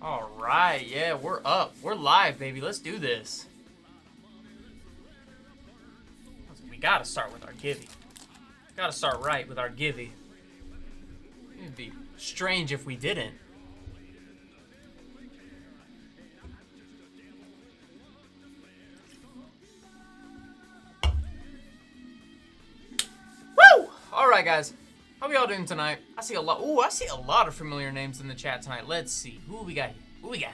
All right, yeah, we're up. We're live, baby. Let's do this. We gotta start with our givey. Gotta start right with our givey. It'd be strange if we didn't. Woo! All right, guys. How we all doing tonight? I see a lot. Ooh, I see a lot of familiar names in the chat tonight. Let's see. Who we got here? Who we got?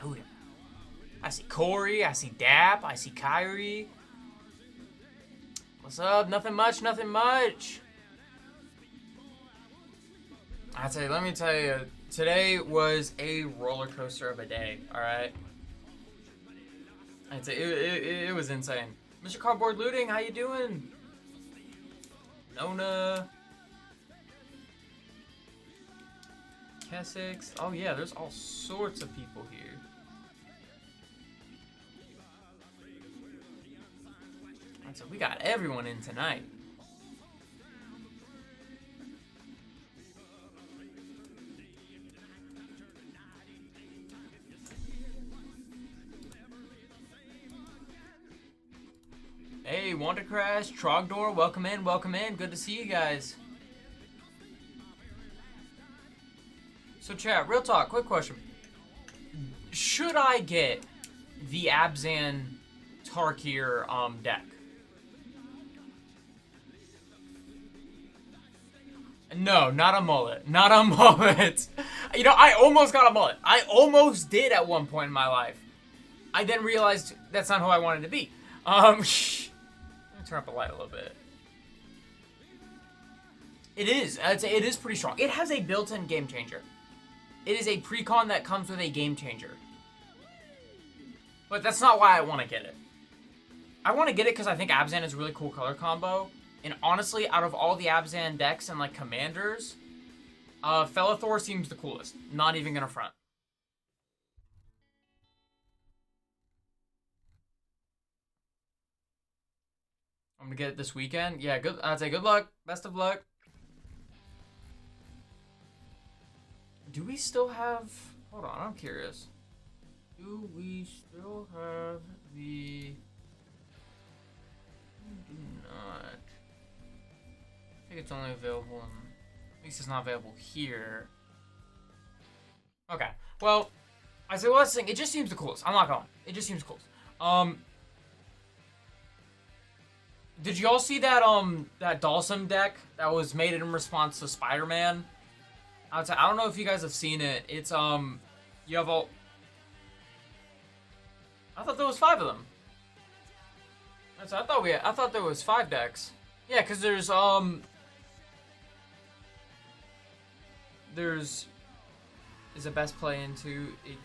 I see Corey. I see Dap. I see Kyrie. What's up? Nothing much. Nothing much. Let me tell you. Today was a roller coaster of a day. All right. I'd say it was insane. Mr. Cardboard Looting, how you doing? Nona. Kessex. Oh yeah, there's all sorts of people here. So we got everyone in tonight. Hey, Wanda Crash, Trogdor, welcome in, welcome in. Good to see you guys. So chat, real talk, quick question. Should I get the Abzan Tarkir deck? No, not a mullet. Not a mullet. You know, I almost got a mullet. I almost did at one point in my life. I then realized that's not who I wanted to be. Let me turn up the light a little bit. It is. I'd say it is pretty strong. It has a built-in game changer. It is a precon that comes with a game changer. But that's not why I want to get it. I want to get it because I think Abzan is a really cool color combo. And honestly, out of all the Abzan decks and like commanders, Felithor seems the coolest. Not even gonna front. I'm gonna get it this weekend. Yeah, good. I'd say good luck. Best of luck. Do we still have... Hold on, I'm curious. Do we still have the... We do not. I think it's only available in... At least it's not available here. Okay. Well, I say, well, let's think. It just seems the coolest. I'm not going. It just seems coolest. Did you all see that, that Dalsum deck that was made in response to Spider-Man? I don't know if you guys have seen it. It's, you have all... I thought there was 5 of them. I thought there was 5 decks. Yeah, because there's is a best play into it.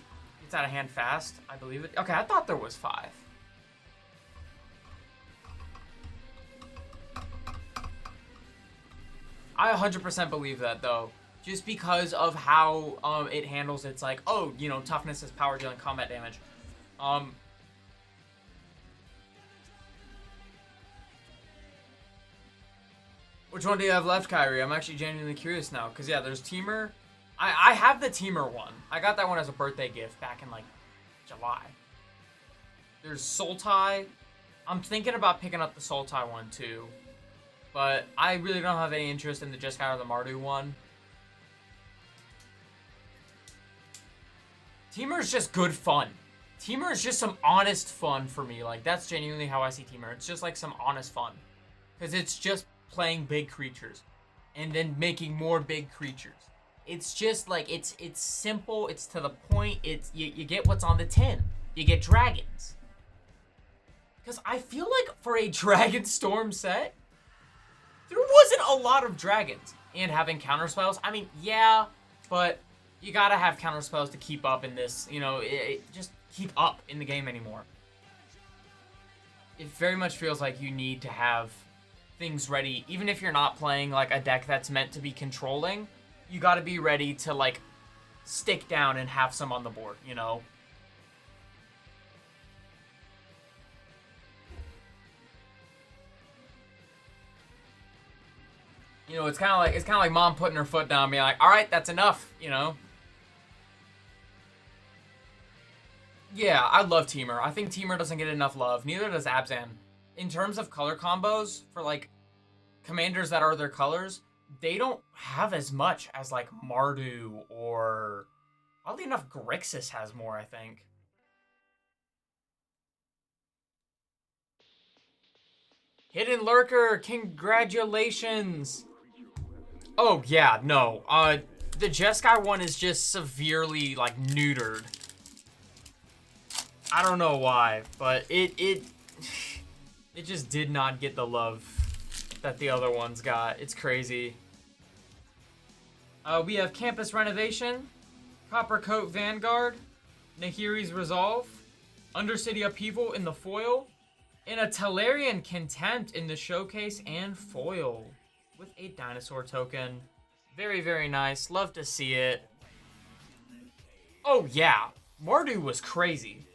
It's out of hand fast, I believe it. Okay, I thought there was 5. I 100% believe that though, just because of how it handles. It's like, oh, you know, toughness is power dealing combat damage. Which one do you have left, Kyrie? I'm actually genuinely curious now. Because, yeah, there's Teamer. I have the Teamer one. I got that one as a birthday gift back in, like, July. There's Sultai. I'm thinking about picking up the Sultai one, too. But I really don't have any interest in the Jeskai or the Mardu one. Teamer is just good fun. Teamer is just some honest fun for me. Like, that's genuinely how I see Teamer. It's just, like, some honest fun. Because it's just playing big creatures and then making more big creatures. It's just like it's simple, it's to the point. It's you get what's on the tin. You get dragons. Because I feel like for a Dragon Storm set, there wasn't a lot of dragons. And having counter spells, I mean, yeah, but you gotta have counter spells to keep up in this, you know, just keep up in the game anymore. It very much feels like you need to have things ready, even if you're not playing like a deck that's meant to be controlling. You got to be ready to like stick down and have some on the board, you know. You know, it's kind of like mom putting her foot down, and being like, "All right, that's enough," you know. Yeah, I love Teamer. I think Teamer doesn't get enough love. Neither does Abzan. In terms of color combos for like commanders that are their colors, they don't have as much as like Mardu or oddly enough Grixis has more, I think. Hidden Lurker, congratulations. Oh yeah, no. The Jeskai one is just severely like neutered. I don't know why, but it just did not get the love that the other ones got. It's crazy. We have Campus Renovation, Copper Coat Vanguard, Nahiri's Resolve, Undercity Upheaval in the foil, and a Talarian Contempt in the showcase and foil with a dinosaur token. Very, very nice. Love to see it. Oh yeah, Mardu was crazy.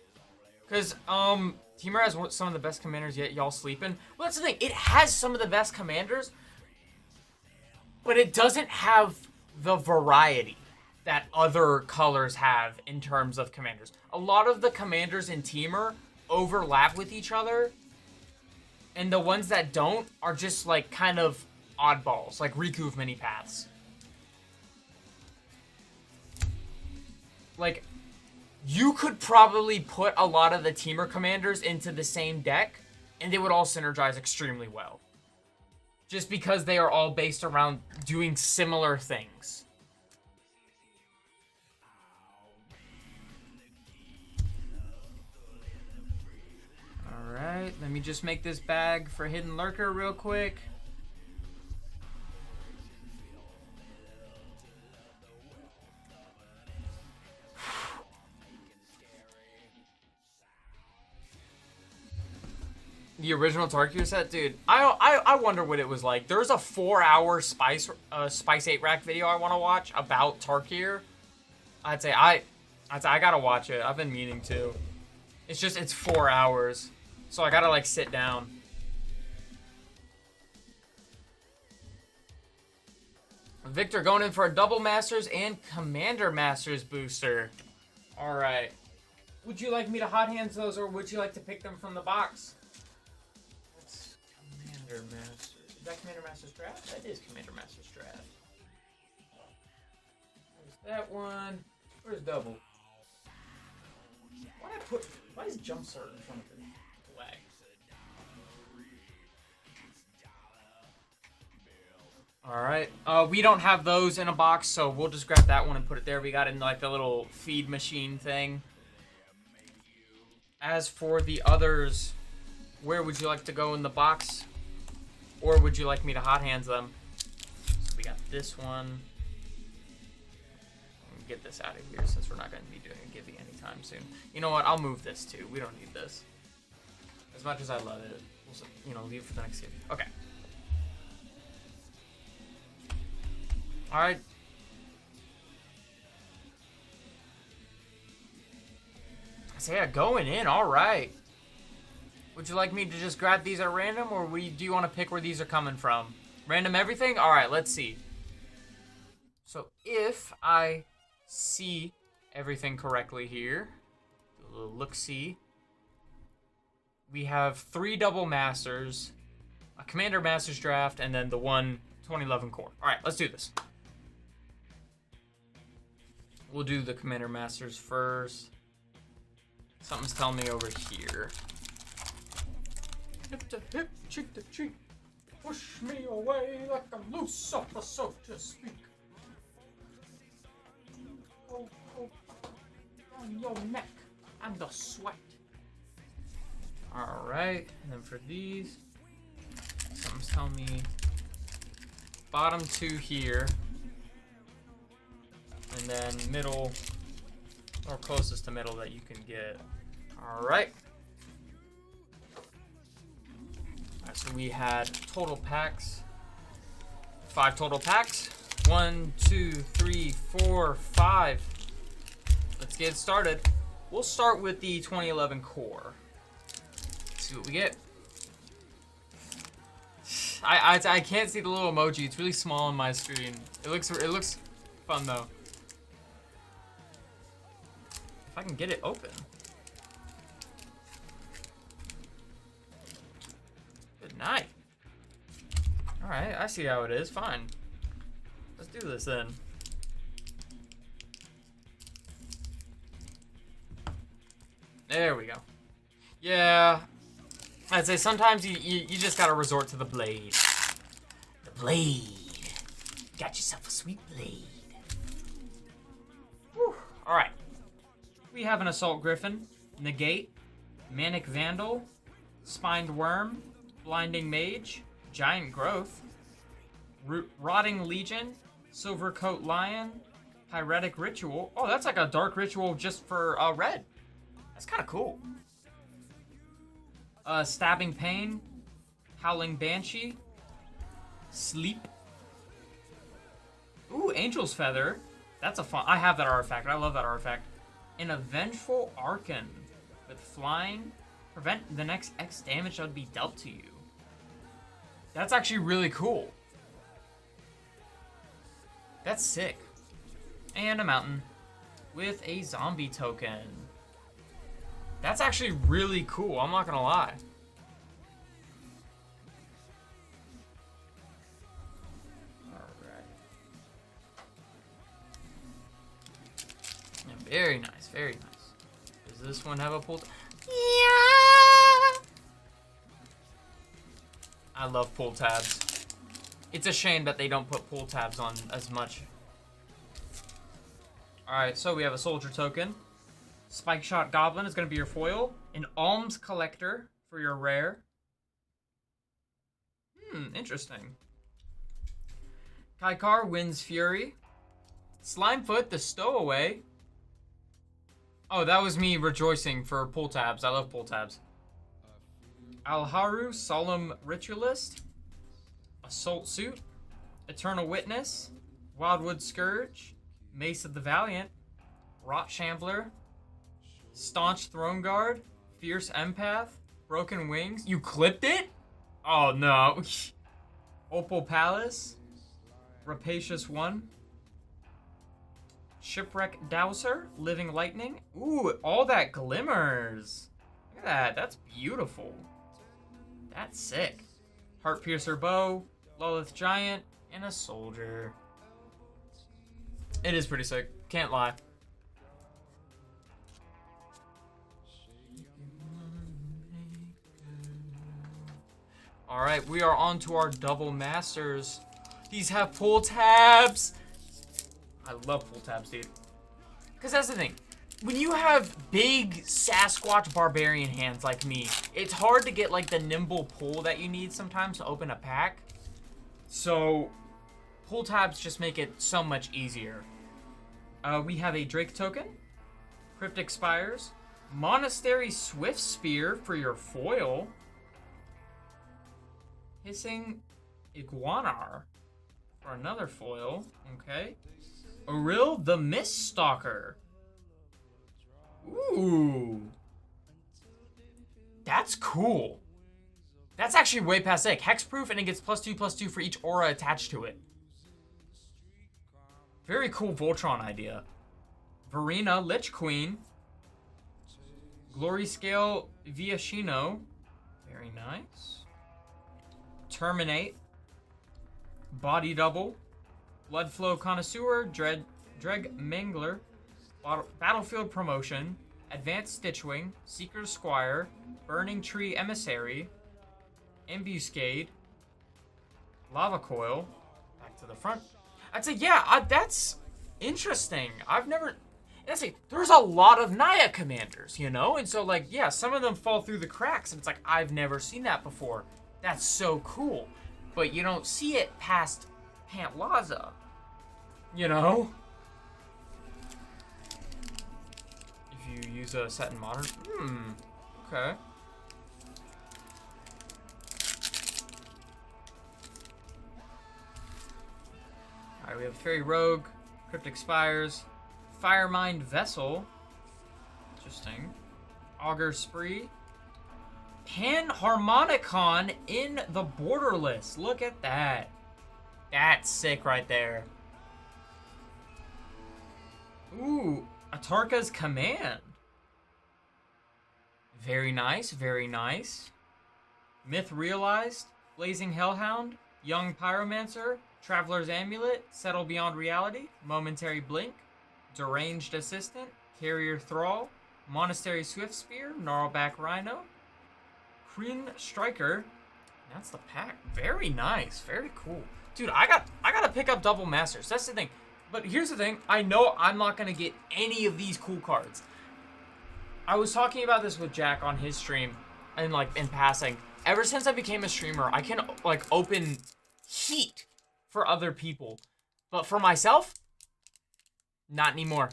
Because, Teamer has some of the best commanders yet y'all sleeping. Well, that's the thing. It has some of the best commanders, but it doesn't have the variety that other colors have in terms of commanders. A lot of the commanders in Teamer overlap with each other, and the ones that don't are just, like, kind of oddballs, like Riku of Many Paths. Like, you could probably put a lot of the Teamer commanders into the same deck, and they would all synergize extremely well. Just because they are all based around doing similar things. Alright, let me just make this bag for Hidden Lurker real quick. The original Tarkir set, dude. I wonder what it was like. There's a 4-hour Spice 8 Rack video I want to watch about Tarkir. I'd say I gotta watch it. I've been meaning to. It's 4 hours, so I gotta like sit down. Victor going in for a double Masters and Commander Masters booster. All right. Would you like me to hot hands those, or would you like to pick them from the box? Commander Masters. Is that Commander Masters draft? That is Commander Masters draft. There's that one. Where's double? Why is Jumpstart in front of the flag? Alright. We don't have those in a box, so we'll just grab that one and put it there. We got it in like the little feed machine thing. As for the others, where would you like to go in the box? Or would you like me to hot hands them? So we got this one. Get this out of here since we're not going to be doing a Gibby anytime soon. You know what? I'll move this too. We don't need this. As much as I love it, we'll, leave it for the next Gibby. Okay. All right. So yeah, going in. All right. Would you like me to just grab these at random, or do you want to pick where these are coming from? Random everything? All right, let's see. So if I see everything correctly here, do a little look-see. We have 3 double masters, a Commander Masters draft, and then the one 2011 core. All right, let's do this. We'll do the Commander Masters first. Something's telling me over here. Hip to hip, cheek to cheek. Push me away like a loose supper, so to speak. Oh, on your neck and the sweat. Alright, and then for these, something's telling me bottom 2 here. And then middle, or closest to middle that you can get. Alright. So we had total packs, 5 total packs. 1, 2, 3, 4, 5. Let's get started. We'll start with the 2011 core. Let's see what we get. I can't see the little emoji. It's really small on my screen. It looks fun though. If I can get it open. Nice. Alright, I see how it is. Fine. Let's do this then. There we go. Yeah. I'd say sometimes you just gotta resort to the blade. The blade. Got yourself a sweet blade. Whew. Alright. We have an Assault Griffin, Negate, Manic Vandal, Spined Worm, Blinding Mage, Giant Growth, Rotting Legion, Silver Coat Lion, Pyretic Ritual. Oh, that's like a dark ritual just for red. That's kind of cool. Stabbing Pain, Howling Banshee, Sleep. Ooh, Angel's Feather. That's a fun. I have that artifact. I love that artifact. An Vengeful Archon with flying. Prevent the next X damage that would be dealt to you. That's actually really cool. That's sick. And a mountain with a zombie token. That's actually really cool. I'm not gonna lie. Alright. Very nice, very nice. Does this one have a pull? Yeah! I love pull tabs. It's a shame that they don't put pull tabs on as much. Alright, so we have a soldier token. Spike Shot Goblin is going to be your foil. An Alms Collector for your rare. Interesting. Kaikar Wind's Fury. Slimefoot the Stowaway. Oh, that was me rejoicing for pull tabs. I love pull tabs. Alharu Solemn Ritualist. Assault Suit. Eternal Witness. Wildwood Scourge. Mace of the Valiant. Rot Shambler. Staunch Throne Guard. Fierce Empath. Broken Wings. You clipped it? Oh no. Opal Palace. Rapacious One. Shipwreck Dowser. Living Lightning. Ooh, all that glimmers. Look at that. That's beautiful. That's sick. Heartpiercer Bow. Lolith Giant. And a Soldier. It is pretty sick. Can't lie. Alright, we are on to our double masters. These have pull tabs. I love pull tabs, dude. Because that's the thing. When you have big Sasquatch barbarian hands like me, it's hard to get like the nimble pull that you need sometimes to open a pack. So, pull tabs just make it so much easier. We have a Drake token. Cryptic Spires. Monastery Swift Spear for your foil. Hissing Iguanar for another foil. Okay. Oril the Mist Stalker. Ooh. That's cool. That's actually way past sick. Hexproof, and it gets +2/+2 for each aura attached to it. Very cool Voltron idea. Verena Lich Queen. Glory Scale Viashino. Very nice. Terminate. Body Double. Bloodflow Connoisseur. Dreg Mangler. Battlefield Promotion. Advanced Stitchwing. Seeker's Squire. Burning Tree Emissary. Ambuscade. Lava Coil. Back to the front. I'd say, yeah, that's interesting. I've never... I'd say, there's a lot of Naya commanders, you know? And so, like, yeah, some of them fall through the cracks, and it's like, I've never seen that before. That's so cool. But you don't see it past Pantlaza. You know? If you use a set in Modern... Okay. Alright, we have Fairy Rogue, Cryptic Spires, Firemind Vessel. Interesting. Augur Spree. Panharmonicon in the Borderless. Look at that. That's sick right there. Ooh, Atarka's Command. Very nice, very nice. Myth Realized, Blazing Hellhound, Young Pyromancer, Traveler's Amulet, Settle Beyond Reality, Momentary Blink, Deranged Assistant, Carrier Thrall, Monastery Swiftspear, Gnarlback Rhino, Kreen Striker. That's the pack. Very nice. Very cool. Dude, I gotta pick up Double Masters. That's the thing. But here's the thing. I know I'm not gonna get any of these cool cards. I was talking about this with Jack on his stream, and like in passing. Ever since I became a streamer, I can like open heat for other people, but for myself, not anymore.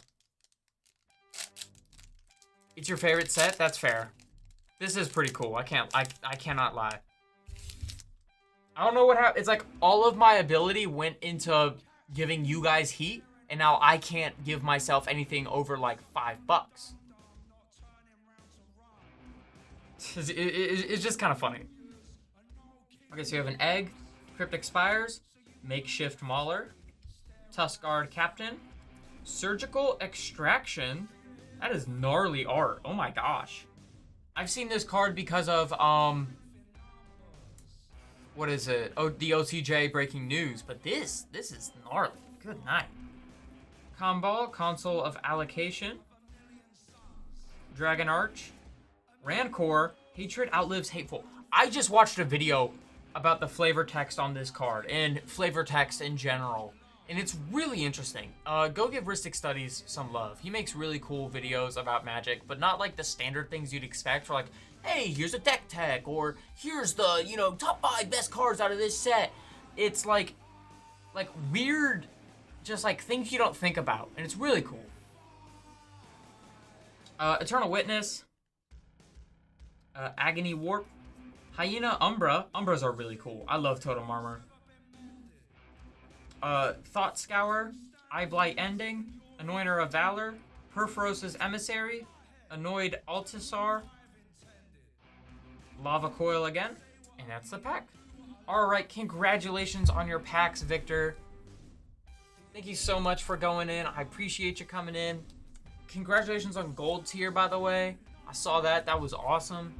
It's your favorite set? That's fair. This is pretty cool. I cannot lie. I don't know what happened. It's like all of my ability went into giving you guys heat, and now I can't give myself anything over like $5. It's just kind of funny. Okay, so you have an Egg, Cryptic Spires, Makeshift Mauler, Tuskguard Captain, Surgical Extraction. That is gnarly art. Oh my gosh. I've seen this card because of, what is it? Oh, the OTJ Breaking News. But this is gnarly. Good night. Comball, Console of Allocation, Dragon Arch, Rancor, Hatred Outlives Hateful. I just watched a video about the flavor text on this card and flavor text in general, and it's really interesting. Go give Ristic Studies some love. He makes really cool videos about Magic, but not like the standard things you'd expect for like, hey, here's a deck tech, or here's the, you know, top 5 best cards out of this set. It's like weird, just like things you don't think about, and it's really cool. Eternal Witness, Agony Warp, Hyena Umbra. Umbras are really cool. I love Totem Armor. Thought Scour, Eye Blight Ending, Anointer of Valor, Perforos's Emissary, Annoyed Altisar, Lava Coil again, and that's the pack. Alright, congratulations on your packs, Victor. Thank you so much for going in. I appreciate you coming in. Congratulations on Gold Tier, by the way. I saw that. That was awesome.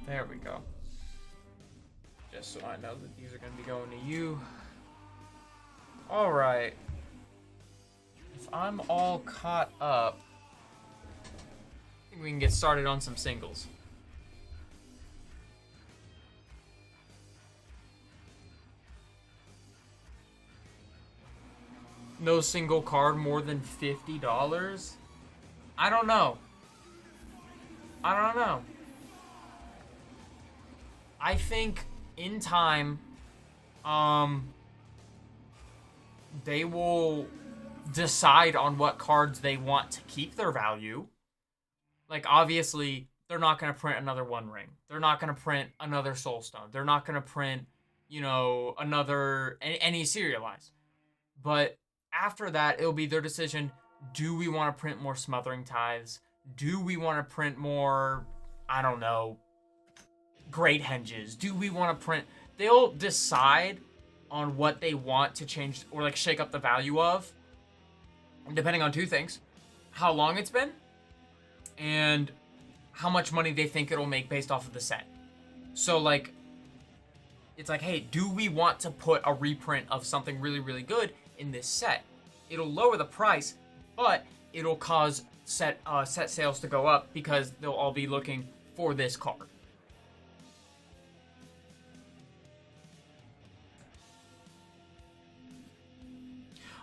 There we go. Just so I know that these are going to be going to you. Alright. If I'm all caught up, I think we can get started on some singles. No single card more than $50? I don't know. I don't know. I think in time, they will decide on what cards they want to keep their value. Like, obviously, they're not going to print another One Ring. They're not going to print another Soulstone. They're not going to print, you know, any serialized. But after that, it'll be their decision. Do we want to print more Smothering Tithes? Do we want to print more, I don't know, Great Henges? Do we want to print? They'll decide on what they want to change or like shake up the value of, depending on two things: how long it's been and how much money they think it'll make based off of the set. So like, it's like, hey, do we want to put a reprint of something really, really good in this set? It'll lower the price, but it'll cause set sales to go up because they'll all be looking for this card.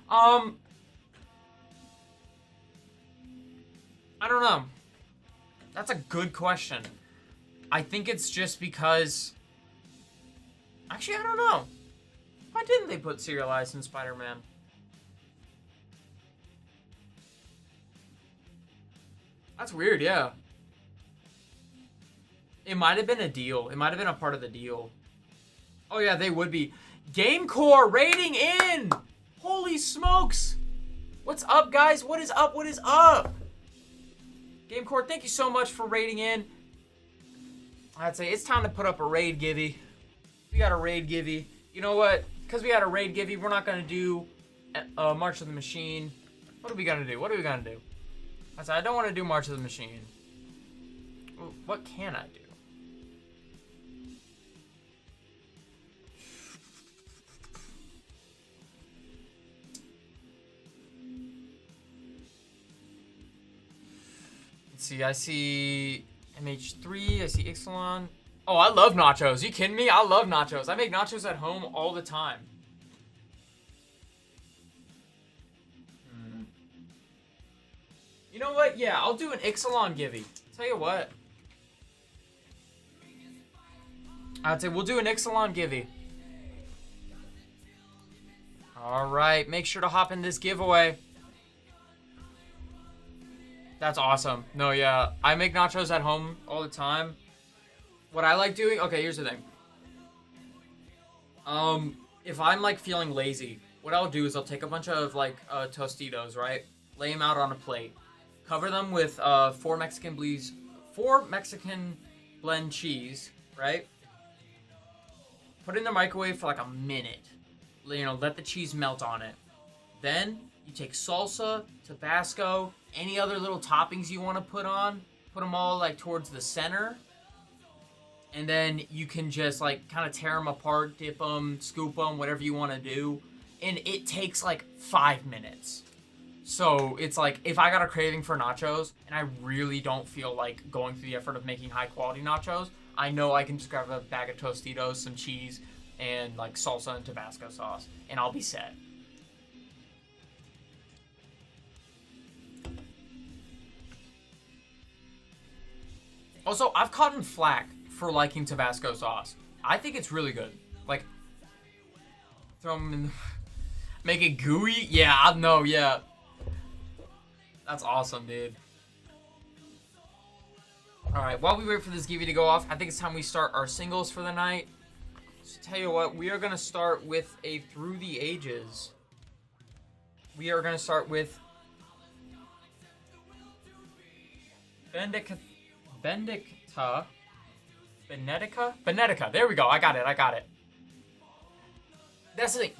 I don't know. That's a good question. I think it's just because... Actually, I don't know. Why didn't they put serialized in Spider-Man? That's weird, yeah. It might have been a deal. It might have been a part of the deal. Oh, yeah, they would be. Gamecore rating in. Holy smokes. What's up, guys? What is up? What is up? Gamecore, thank you so much for rating in. I'd say it's time to put up a raid givey. We got a raid givey. You know what? Because we got a raid givey, we're not going to do March of the Machine. What are we going to do? What are we going to do? I said, I don't want to do March of the Machine. What can I do? Let's see, I see MH3, I see Ixalan. Oh, I love nachos. You kidding me? I love nachos. I make nachos at home all the time. You know what? Yeah, I'll do an Ixalan givey. Tell you what. I'd say we'll do an Ixalan givey. Alright, make sure to hop in this giveaway. That's awesome. No, yeah. I make nachos at home all the time. What I like doing... Okay, here's the thing. If I'm, like, feeling lazy, what I'll do is I'll take a bunch of, like, Tostitos, right? Lay them out on a plate. Cover them with 4 Mexican blend cheese, right? Put it in the microwave for, like, a minute. You know, let the cheese melt on it. Then you take salsa, Tabasco, any other little toppings you want to put on. Put them all, like, towards the center. And then you can just, like, kind of tear them apart, dip them, scoop them, whatever you want to do. And it takes, like, 5 minutes. So, it's like, if I got a craving for nachos, and I really don't feel like going through the effort of making high-quality nachos, I know I can just grab a bag of Tostitos, some cheese, and, like, salsa and Tabasco sauce, and I'll be set. Also, I've caught flack for liking Tabasco sauce. I think it's really good. Like, throw them in the... Make it gooey? Yeah, I know, yeah. That's awesome, dude. Alright, while we wait for this givey to go off, I think it's time we start our singles for the night. So tell you what, we are going to start with a Through the Ages. We are going to start with Benedicta. There we go. I got it. That's the thing.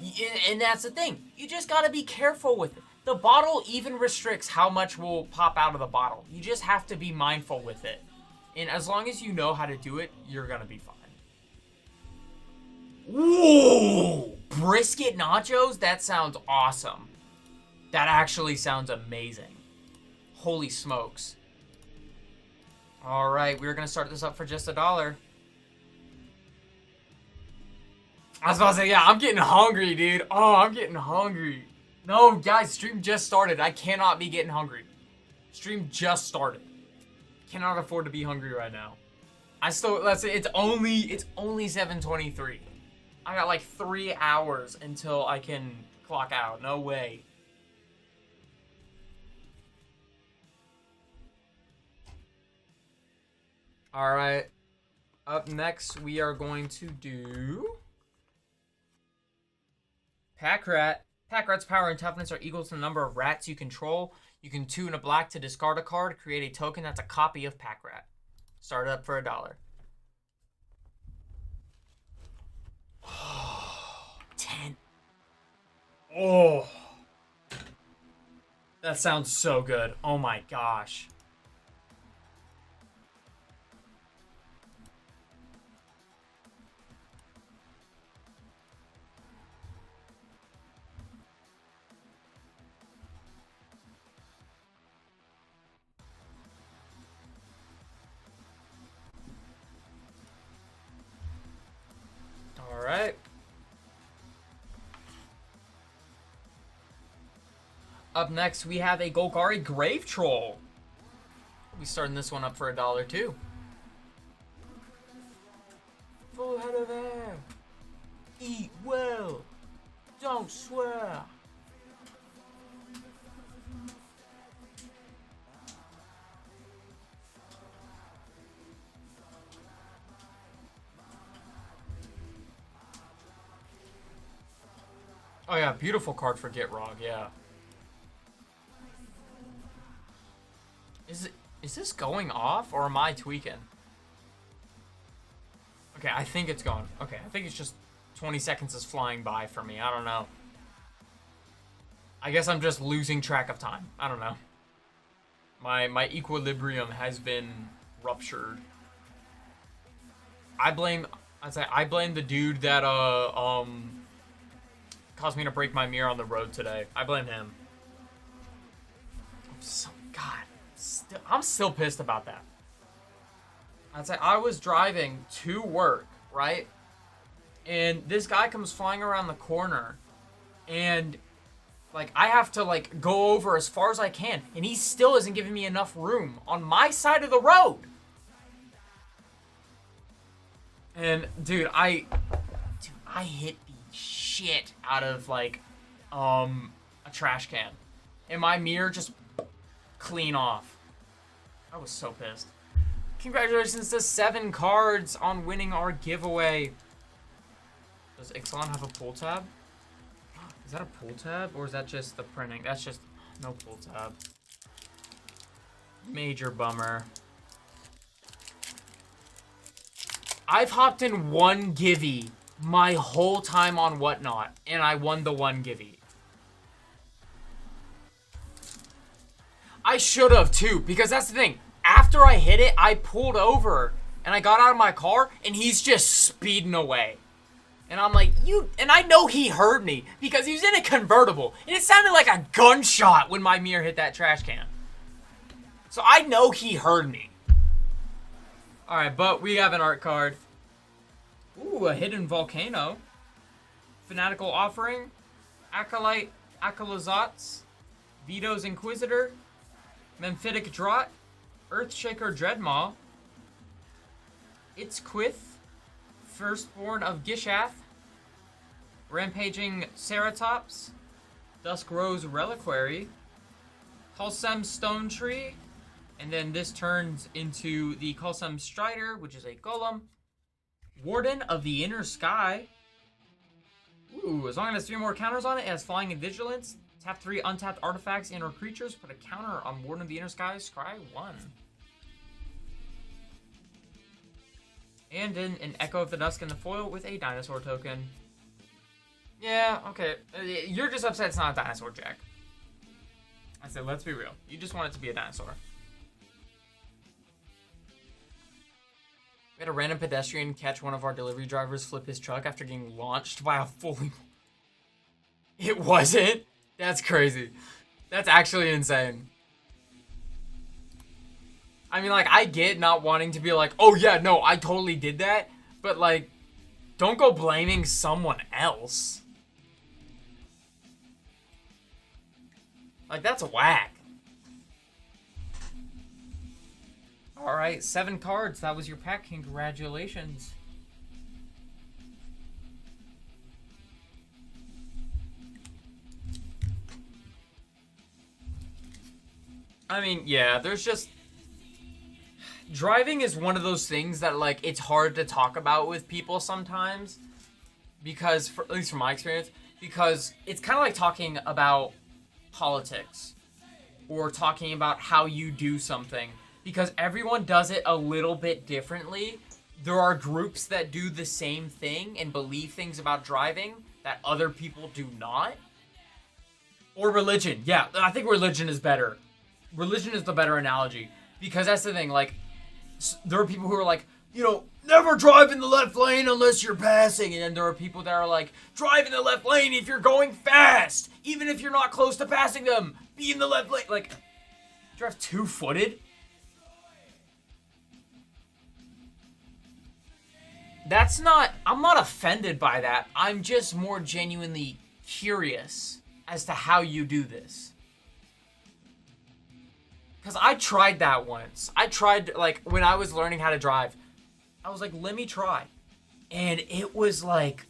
And that's the thing. You just got to be careful with it. The bottle even restricts how much will pop out of the bottle. You just have to be mindful with it. And as long as you know how to do it, you're going to be fine. Ooh! Brisket nachos? That sounds awesome. That actually sounds amazing. Holy smokes. Alright, we're going to start this up for just $1. I was about to say, yeah, I'm getting hungry, dude. Oh, I'm getting hungry. No, guys, stream just started. I cannot be getting hungry. Stream just started. Cannot afford to be hungry right now. Let's say it's only 7:23. I got like 3 hours until I can clock out. No way. All right. Up next, we are going to do Pack Rat. Pack Rat's power and toughness are equal to the number of rats you control. You can tune a black to discard a card, create a token that's a copy of Pack Rat. Start it up for $1. 10. Oh. That sounds so good. Oh my gosh. Alright. Up next, we have a Golgari Grave Troll. We'll be starting this one up for $1 too. Full head of hair. Eat well. Don't swear. Oh yeah, beautiful card for Gitrog, yeah. Is this going off or am I tweaking? Okay, I think it's going. Okay, I think it's just 20 seconds is flying by for me. I don't know. I guess I'm just losing track of time. I don't know. My equilibrium has been ruptured. I blame the dude that caused me to break my mirror on the road today. I blame him. I'm still pissed about that. I was driving to work, right? And this guy comes flying around the corner, and like I have to like go over as far as I can, and he still isn't giving me enough room on my side of the road. And dude, I hit the shit out of like a trash can, and my mirror just clean off. I was so pissed. Congratulations to 7 cards on winning our giveaway. Does Ixalan have a pull tab? Is that a pull tab or is that just the printing? That's just no pull tab. Major bummer. I've hopped in one givey my whole time on Whatnot, and I won the one givey. I should have too, because that's the thing. After I hit it, I pulled over and I got out of my car and he's just speeding away. And I'm like, and I know he heard me because he was in a convertible and it sounded like a gunshot when my mirror hit that trash can. So I know he heard me. Alright, but we have an art card. Ooh, a hidden volcano. Fanatical Offering. Acolyte Akalazats. Vito's Inquisitor. Memphitic Draught. Earthshaker Dreadmaw. Itzquith. Firstborn of Gishath. Rampaging Ceratops. Dusk Rose Reliquary. Kulsem Stone Tree. And then this turns into the Kulsem Strider, which is a golem. Warden of the Inner Sky. Ooh, as long as it has 3 more counters on it, it has Flying and Vigilance. Tap 3 untapped artifacts and or creatures. Put a counter on Warden of the Inner Sky. Scry 1. And then an Echo of the Dusk in the foil with a dinosaur token. Yeah, okay. You're just upset it's not a dinosaur, Jack. I said, let's be real. You just want it to be a dinosaur. We had a random pedestrian catch one of our delivery drivers flip his truck after getting launched by a fully... It wasn't? That's crazy. That's actually insane. I mean, like, I get not wanting to be like, oh yeah, no, I totally did that. But, like, don't go blaming someone else. Like, that's whack. Alright, 7 cards. That was your pack. Congratulations. I mean, yeah, there's just... Driving is one of those things that, like, it's hard to talk about with people sometimes. Because, at least from my experience, because it's kind of like talking about politics. Or talking about how you do something. Because everyone does it a little bit differently. There are groups that do the same thing and believe things about driving that other people do not. Or religion. Yeah, I think religion is better. Religion is the better analogy. Because that's the thing, like, there are people who are like, you know, never drive in the left lane unless you're passing. And then there are people that are like, drive in the left lane if you're going fast. Even if you're not close to passing them. Be in the left lane. Like, drive two-footed? That's not... I'm not offended by that. I'm just more genuinely curious as to how you do this. Because I tried that once. I tried, like, when I was learning how to drive. I was like, let me try. And it was like...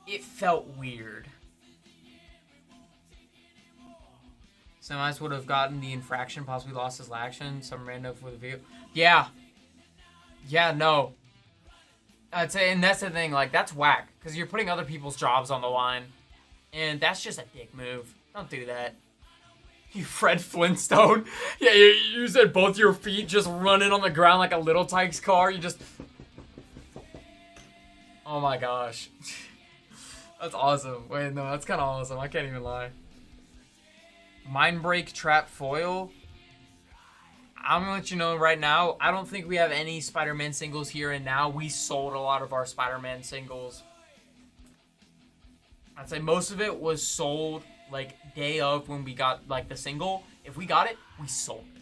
It felt weird. Semis would have gotten the infraction, possibly lost his action. Some random with a vehicle. Yeah. Yeah, no. I'd say, and that's the thing, like, that's whack, because you're putting other people's jobs on the line, and that's just a dick move. Don't do that. You Fred Flintstone? Yeah, you said both your feet just running on the ground like a Little Tykes car, you just... Oh my gosh. That's awesome. Wait, no, that's kind of awesome, I can't even lie. Mindbreak Trap Foil? I'm gonna let you know right now, I don't think we have any Spider-Man singles here and now. We sold a lot of our Spider-Man singles. I'd say most of it was sold like day of when we got like the single. If we got it, we sold it.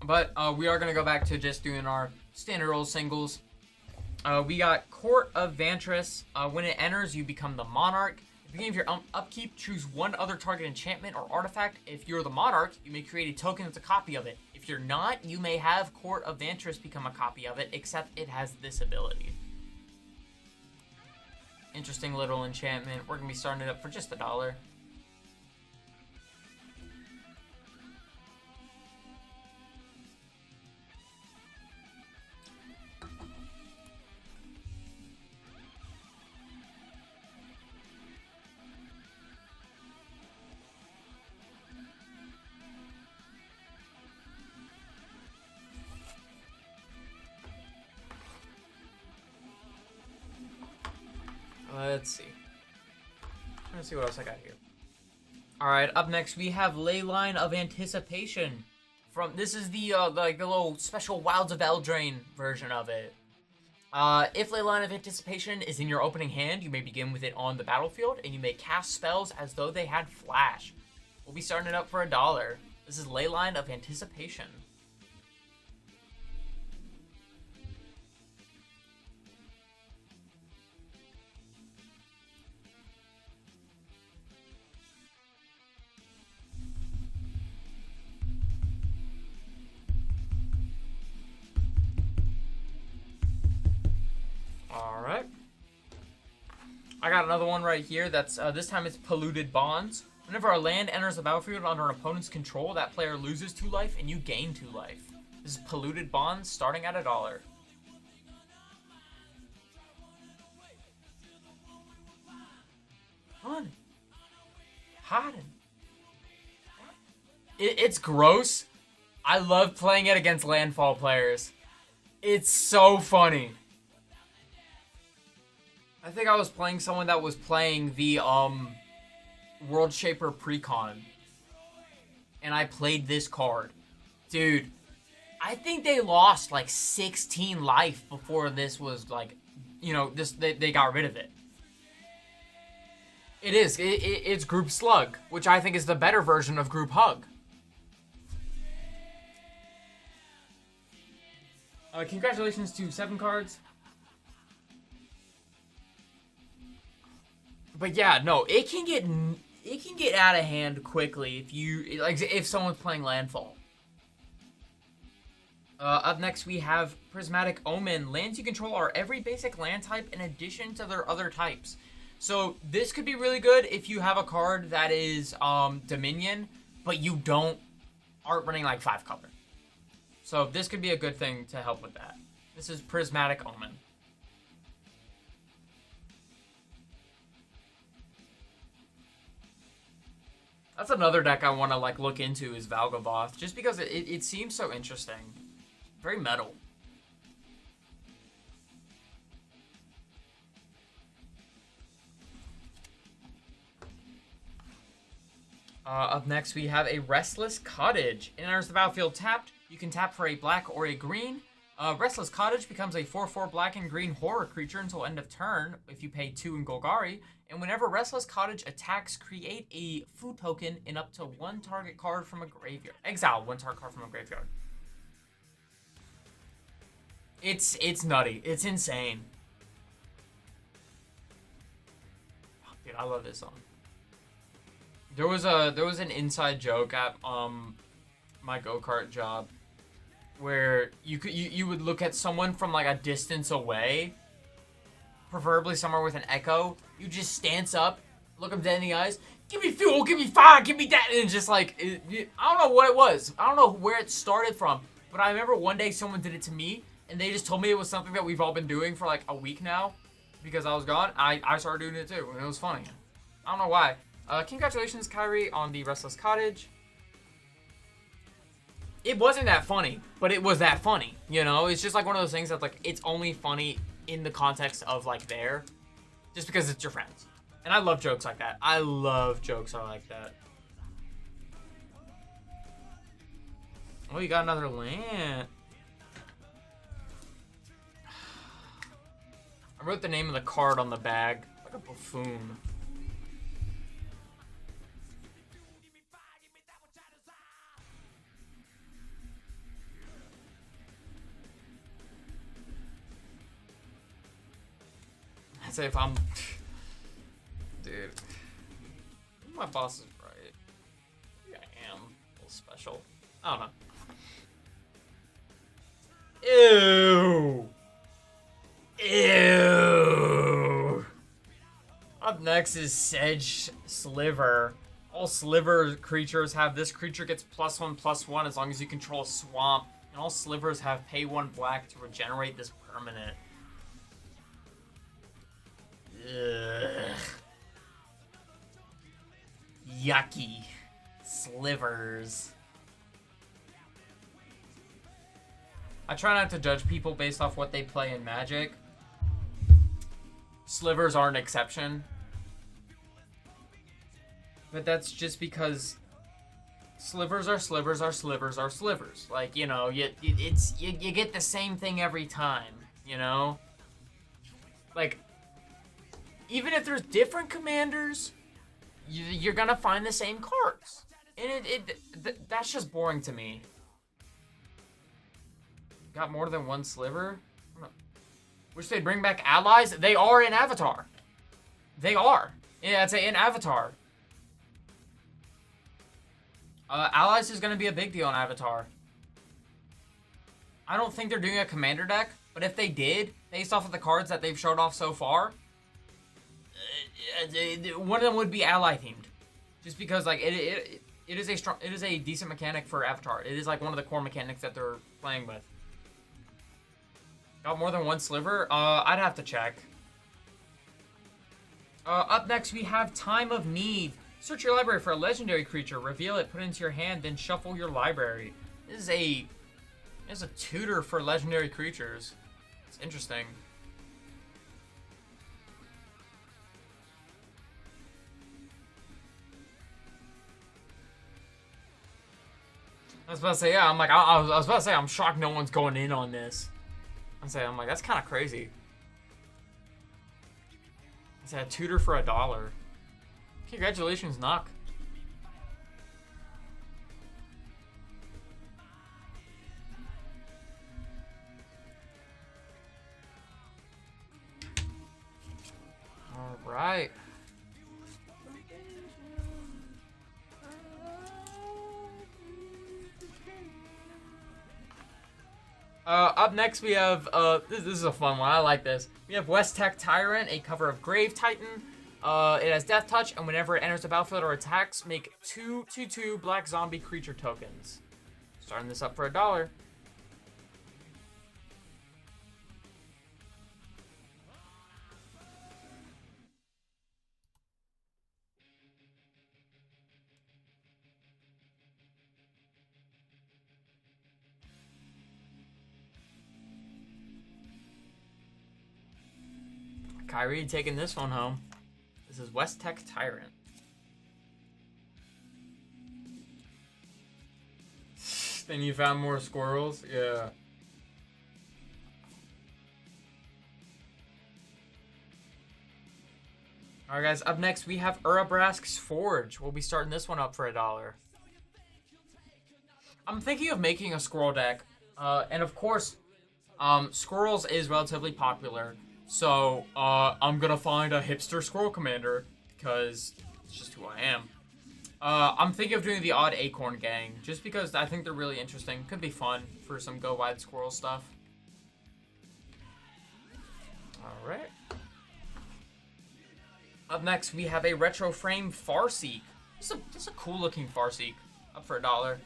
But we are gonna go back to just doing our standard old singles. We got Court of Vantress. When it enters, you become the Monarch. At the beginning of your upkeep, choose one other target enchantment or artifact. If you're the Monarch, you may create a token that's a copy of it. If you're not, you may have Court of Vantress become a copy of it, except it has this ability. Interesting little enchantment. We're going to be starting it up for just $1. Let's see. Let's see what else I got here. Alright, up next we have Leyline of Anticipation. This is the like the little special Wilds of Eldraine version of it. If Leyline of Anticipation is in your opening hand, you may begin with it on the battlefield, and you may cast spells as though they had flash. We'll be starting it up for $1. This is Leyline of Anticipation. Alright. I got another one right here that's, this time it's Polluted Bonds. Whenever a land enters the battlefield under an opponent's control, that player loses 2 life and you gain 2 life. This is Polluted Bonds starting at $1. Fun. Hiding. It's gross. I love playing it against landfall players. It's so funny. I think I was playing someone that was playing the World Shaper Precon, and I played this card. Dude, I think they lost like 16 life before this was like, you know, they got rid of it. It's Group Slug, which I think is the better version of Group Hug. Congratulations to 7 cards. But yeah, no, it can get out of hand quickly if someone's playing Landfall. Up next we have Prismatic Omen. Lands you control are every basic land type in addition to their other types. So this could be really good if you have a card that is Dominion, but you aren't running like 5 color. So this could be a good thing to help with that. This is Prismatic Omen. That's another deck I want to like look into is Valgavoth, just because it seems so interesting. Very metal. Up next we have a Restless Cottage. It enters the battlefield tapped. You can tap for a black or a green. Restless Cottage becomes a 4/4 black and green horror creature until end of turn if you pay 2 in Golgari. And whenever Restless Cottage attacks, create a food token in up to 1 target card from a graveyard. Exile 1 target card from a graveyard. It's nutty. It's insane. Oh, dude, I love this song. There was an inside joke at my go-kart job where you would look at someone from like a distance away, preferably somewhere with an echo. You just stance up, look them dead in the eyes, give me fuel, give me fire, give me that, and just like, I don't know what it was. I don't know where it started from, But I remember one day someone did it to me, and they just told me it was something that we've all been doing for like a week now. Because I was gone, I started doing it too, and it was funny. I don't know why. Congratulations, Kyrie, on the Restless Cottage. It wasn't that funny, but it was that funny. You know, it's just like one of those things that's like, it's only funny in the context of like there. Just because it's your friends. And I love jokes like that. I love jokes like that. Oh, you got another land. I wrote the name of the card on the bag. Like a buffoon. I'd say if I'm... Dude. My boss is right. Maybe I am a little special. I don't know. Ew! Ew! Up next is Sedge Sliver. All Sliver creatures have this creature gets +1/+1 as long as you control a swamp. And all Slivers have pay 1 black to regenerate this permanent. Ugh. Yucky. Slivers. I try not to judge people based off what they play in Magic. Slivers are an exception. But that's just because slivers are slivers are slivers are slivers. Like, you know, you get the same thing every time, you know? Like, even if there's different commanders, you're gonna find the same cards. And that's just boring to me. Got more than one sliver? Wish they'd bring back allies. They are in Avatar. They are. Yeah, I'd say in Avatar. Allies is gonna be a big deal in Avatar. I don't think they're doing a commander deck, but if they did, based off of the cards that they've showed off so far, one of them would be ally themed, just because like it is a decent mechanic for Avatar. It is like one of the core mechanics that they're playing with. Got more than one sliver? I'd have to check. Up next we have Time of Need. Search your library for a legendary creature, reveal it, put it into your hand, then shuffle your library. This is a tutor for legendary creatures. It's interesting. I was about to say, yeah, I'm like, I was about to say, I'm shocked no one's going in on this. I'm like, that's kind of crazy. I said a tutor for $1. Congratulations, Knock. All right. Up next we have, this is a fun one, I like this. We have West Tech Tyrant, a cover of Grave Titan. It has Death Touch, and whenever it enters the battlefield or attacks, make 2/2/2 black zombie creature tokens. Starting this up for $1. Kyrie taking this one home. This is West Tech Tyrant. Then you found more squirrels? Yeah. Alright guys, up next we have Urabrask's Forge. We'll be starting this one up for $1. I'm thinking of making a squirrel deck. And of course, squirrels is relatively popular. So, I'm gonna find a hipster squirrel commander, because it's just who I am. I'm thinking of doing the odd acorn gang, just because I think they're really interesting. Could be fun for some go wide squirrel stuff. Alright. Up next, we have a retro frame Farseek. This is a cool looking Farseek, up for $1.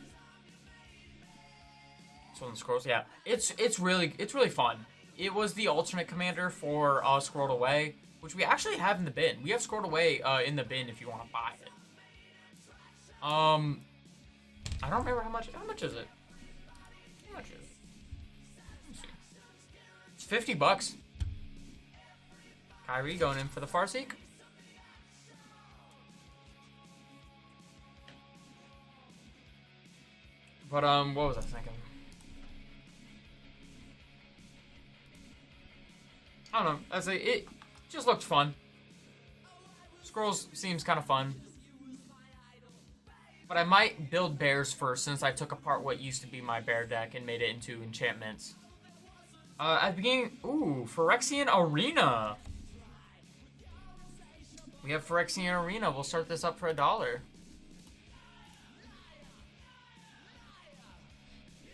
Stolen Scrolls, yeah. It's really fun. It was the alternate commander for Scrolled Away, which we actually have in the bin. We have Scrolled Away in the bin if you want to buy it. I don't remember how much is it? How much is it? Let me see. It's $50. Kyrie going in for the Farseek. But what was I thinking? I don't know. I'd say it just looked fun. Scrolls seems kind of fun. But I might build bears first, since I took apart what used to be my bear deck and made it into enchantments. At the beginning, ooh, Phyrexian Arena. We have Phyrexian Arena. We'll start this up for $1.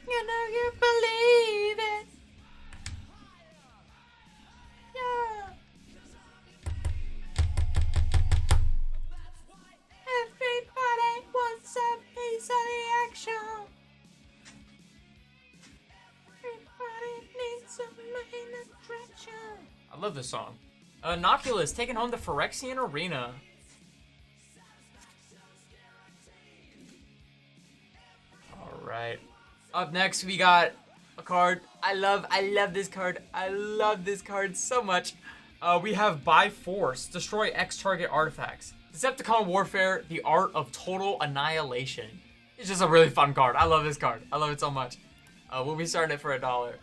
You know you believe it. Yeah. Everybody wants a piece of the action. Everybody needs a main attraction. I love this song. Noculus taking home the Phyrexian Arena. Alright. Up next, we got a card. I love this card. I love this card so much. We have By Force. Destroy X target artifacts. Decepticon Warfare, the Art of Total Annihilation. It's just a really fun card. I love this card. I love it so much. We'll be starting it for $1.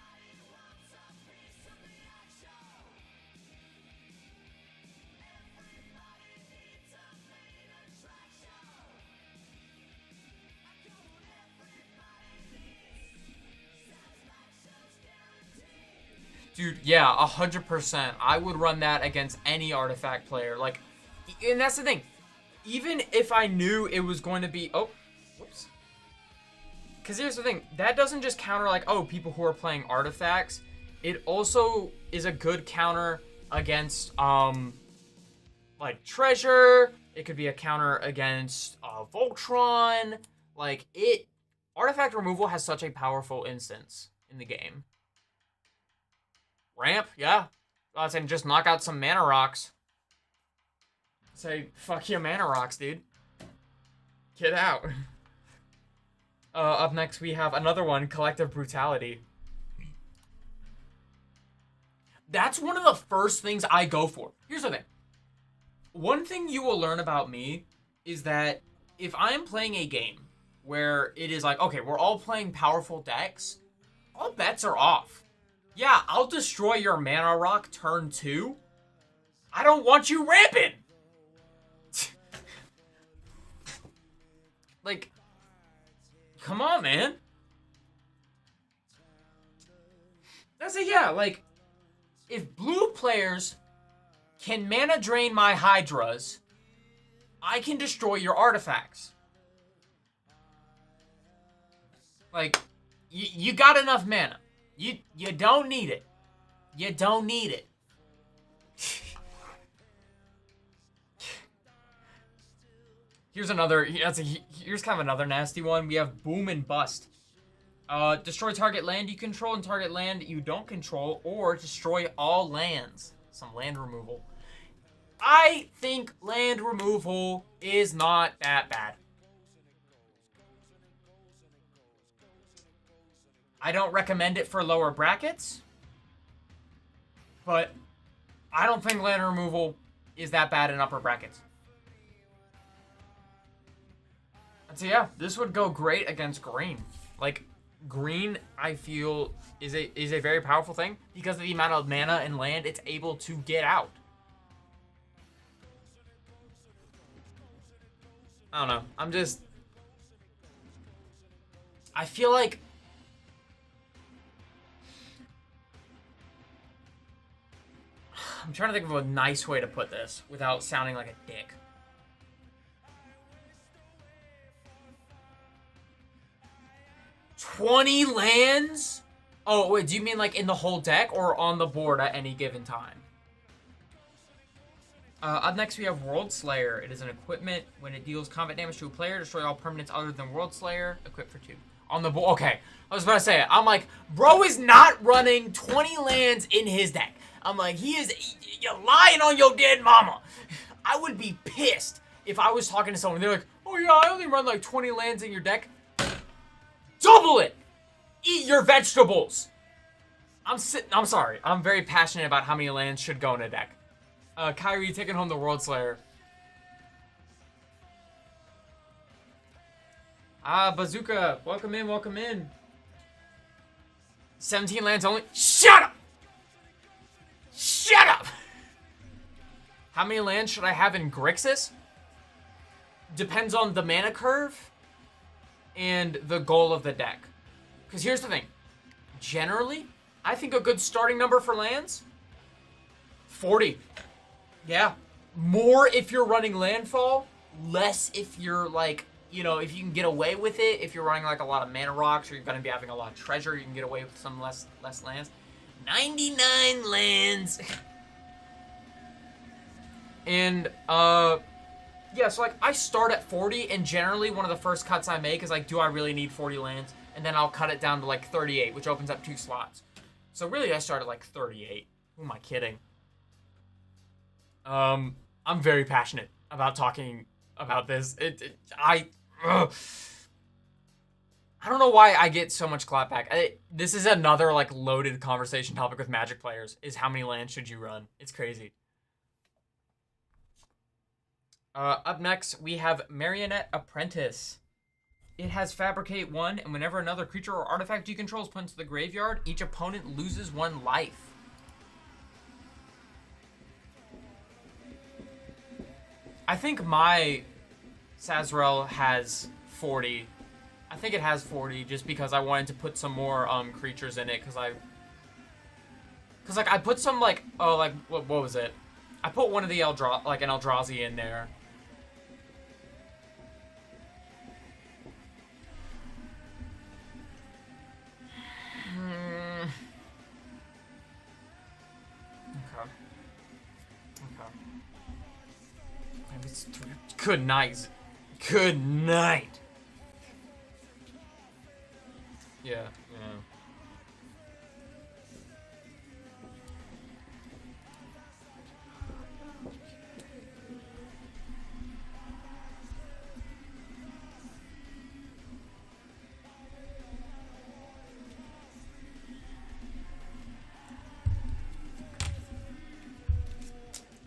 Dude, yeah, 100%. I would run that against any artifact player. Like, and that's the thing. Even if I knew it was going to be... Oh, whoops. Because here's the thing. That doesn't just counter, like, oh, people who are playing artifacts. It also is a good counter against, like, Treasure. It could be a counter against Voltron. Like, artifact removal has such a powerful instance in the game. Ramp, yeah. I was saying just knock out some mana rocks. Say, fuck your mana rocks, dude. Get out. Up next, we have another one, Collective Brutality. That's one of the first things I go for. Here's the thing. One thing you will learn about me is that if I'm playing a game where it is like, okay, we're all playing powerful decks, all bets are off. Yeah, I'll destroy your mana rock turn 2. I don't want you ramping. Like, come on, man. That's it, yeah, like, if blue players can mana drain my Hydras, I can destroy your artifacts. Like, you got enough mana. You don't need it. You don't need it. Here's kind of another nasty one. We have Boom and Bust. Destroy target land you control and target land you don't control, or destroy all lands. Some land removal. I think land removal is not that bad. I don't recommend it for lower brackets, but I don't think land removal is that bad in upper brackets. And so yeah, this would go great against green. Like, green, I feel, is a very powerful thing because of the amount of mana and land it's able to get out. I don't know. I feel like I'm trying to think of a nice way to put this without sounding like a dick. $20 lands? Oh, wait, do you mean like in the whole deck or on the board at any given time? Up next, we have World Slayer. It is an equipment. When it deals combat damage to a player, destroy all permanents other than World Slayer. Equipped for 2. on the board. Okay, I was about to say it. I'm like, bro is not running 20 lands in his deck. I'm like, you're lying on your dead mama. I would be pissed if I was talking to someone. They're like, oh yeah, I only run like 20 lands in your deck. Double it. Eat your vegetables. I'm sorry. I'm very passionate about how many lands should go in a deck. Kyrie taking home the World Slayer. Bazooka, welcome in, welcome in. 17 lands only. Shut up! Shut up! How many lands should I have in Grixis? Depends on the mana curve and the goal of the deck. Because here's the thing. Generally, I think a good starting number for lands, 40. Yeah. More if you're running landfall, less if you're like, you know, if you can get away with it. If you're running like a lot of mana rocks or you're going to be having a lot of treasure, you can get away with some less lands. 99 lands. And, yeah, so like I start at 40 and generally one of the first cuts I make is like, do I really need 40 lands? And then I'll cut it down to like 38, which opens up 2 slots. So really I start at like 38. Who am I kidding? I'm very passionate about talking about this. I don't know why I get so much clapback. This is another like loaded conversation topic with Magic players, is how many lands should you run? It's crazy. Up next, we have Marionette Apprentice. It has Fabricate 1, and whenever another creature or artifact you control is put into the graveyard, each opponent loses 1 life. I think my Sazerael has 40. I think it has 40 just because I wanted to put some more creatures in it, because like I put some like, oh, like what was it? I put one of the an Eldrazi in there. Good night. Good night. Yeah.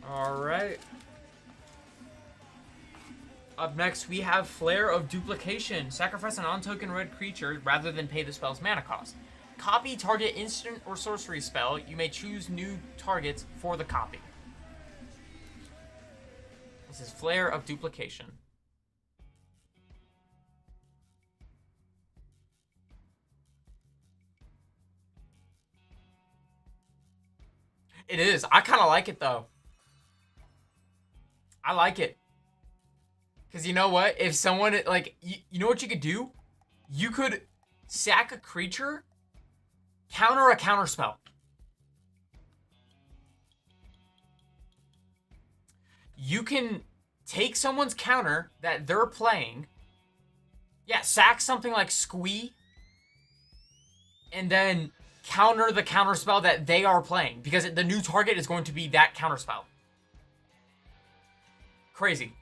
All right. Up next, we have Flare of Duplication. Sacrifice an on-token red creature rather than pay the spell's mana cost. Copy target instant or sorcery spell. You may choose new targets for the copy. This is Flare of Duplication. It is. I kind of like it, though. I like it. Because you know what? If someone, like, you know what you could do? You could sack a creature, counter a counter spell. You can take someone's counter that they're playing. Yeah, sack something like Squee. And then counter the counter spell that they are playing. Because the new target is going to be that counter spell. Crazy.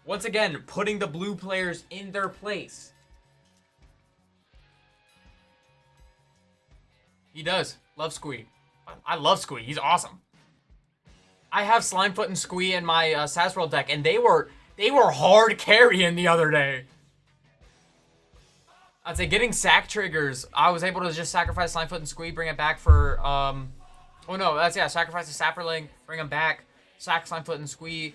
Once again, putting the blue players in their place. He does. Love Squee. I love Squee. He's awesome. I have Slimefoot and Squee in my Sazerael deck, and they were hard carrying the other day. I'd say getting sack triggers. I was able to just sacrifice Slimefoot and Squee, bring it back for sacrifice a Sapperling, bring them back, sack Slimefoot and Squee.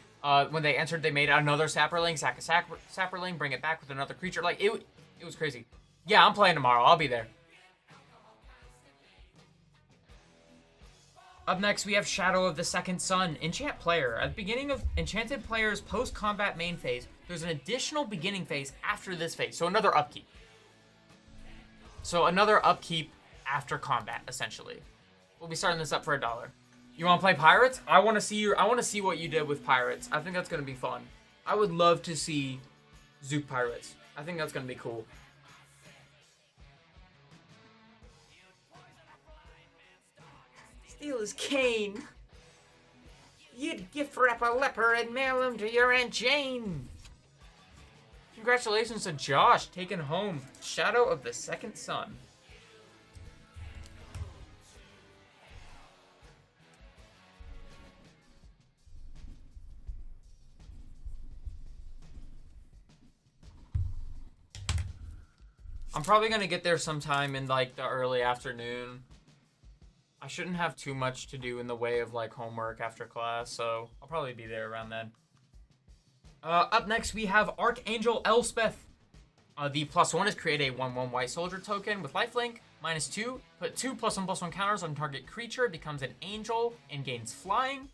When they entered, they made another Sapperling, sack a Sapperling, bring it back with another creature. Like, it was crazy. Yeah, I'm playing tomorrow. I'll be there. Up next, we have Shadow of the Second Sun. Enchant player. At the beginning of Enchanted player's post-combat main phase, there's an additional beginning phase after this phase. So another upkeep. So another upkeep after combat, essentially. We'll be starting this up for $1. You want to play Pirates? I want to see what you did with Pirates. I think that's going to be fun. I would love to see Zook Pirates. I think that's gonna be cool. Steal his cane. You'd gift wrap a leper and mail him to your Aunt Jane. Congratulations to Josh taking home Shadow of the Second Son. I'm probably gonna get there sometime in like the early afternoon. I shouldn't have too much to do in the way of like homework after class, so I'll probably be there around then. Up next we have Archangel Elspeth. The +1 is create a 1/1 white soldier token with lifelink. -2, put 2 +1/+1 counters on target creature, becomes an angel, and gains flying.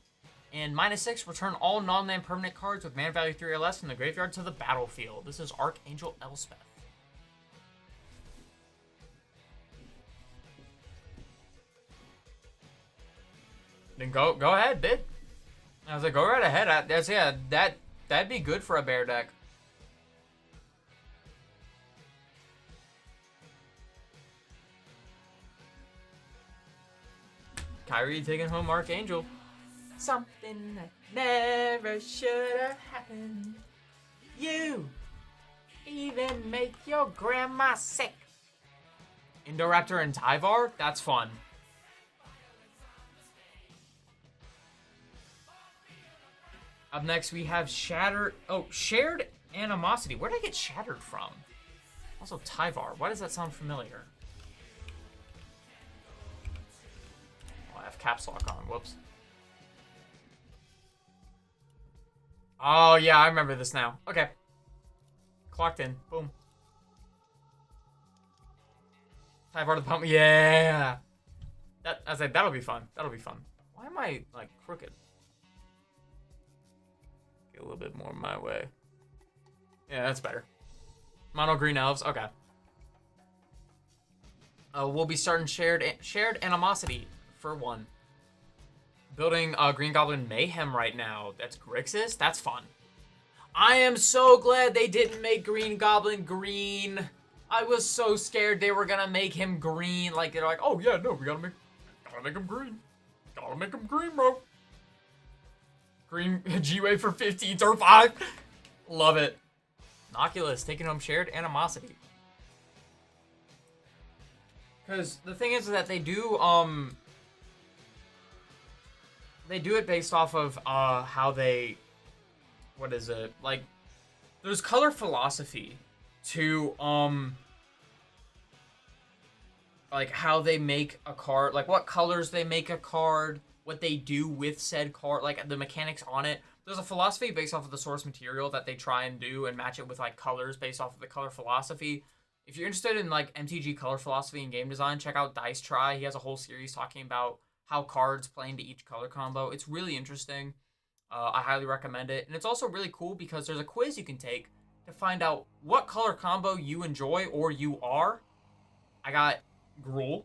And -6, return all non-land permanent cards with mana value 3 or less from the graveyard to the battlefield. This is Archangel Elspeth. Then go ahead, dude. I was like, go right ahead. That'd be good for a bear deck. Kyrie taking home Archangel. Something that never should have happened. You even make your grandma sick. Indoraptor and Tyvar? That's fun. Up next, we have Shared Animosity. Where did I get Shattered from? Also, Tyvar. Why does that sound familiar? Oh, I have caps lock on. Whoops. Oh, yeah, I remember this now. Okay. Clocked in. Boom. Tyvar the Pump. Yeah! I was like, that'll be fun. That'll be fun. Why am I, like, crooked? A little bit more my way. Yeah, that's better. Mono green elves. Okay. We'll be starting shared animosity for 1. Building Green Goblin Mayhem right now. That's Grixis. That's fun. I am so glad they didn't make Green Goblin green. I was so scared they were gonna make him green. Like they're like, oh yeah, no, we gotta make him green. Gotta make him green, bro. Green G-Wave for 15 or 5. Love it. Noculus taking home Shared Animosity. Because the thing is that they do it based off of how they, what is it? Like, there's color philosophy to like how they make a card, like what colors they make a card, what they do with said card, like the mechanics on it. There's a philosophy based off of the source material that they try and do and match it with like colors based off of the color philosophy. If you're interested in like MTG color philosophy and game design, check out Dice Try. He has a whole series talking about how cards play into each color combo. It's really interesting. I highly recommend it. And it's also really cool because there's a quiz you can take to find out what color combo you enjoy or you are. I got Gruul,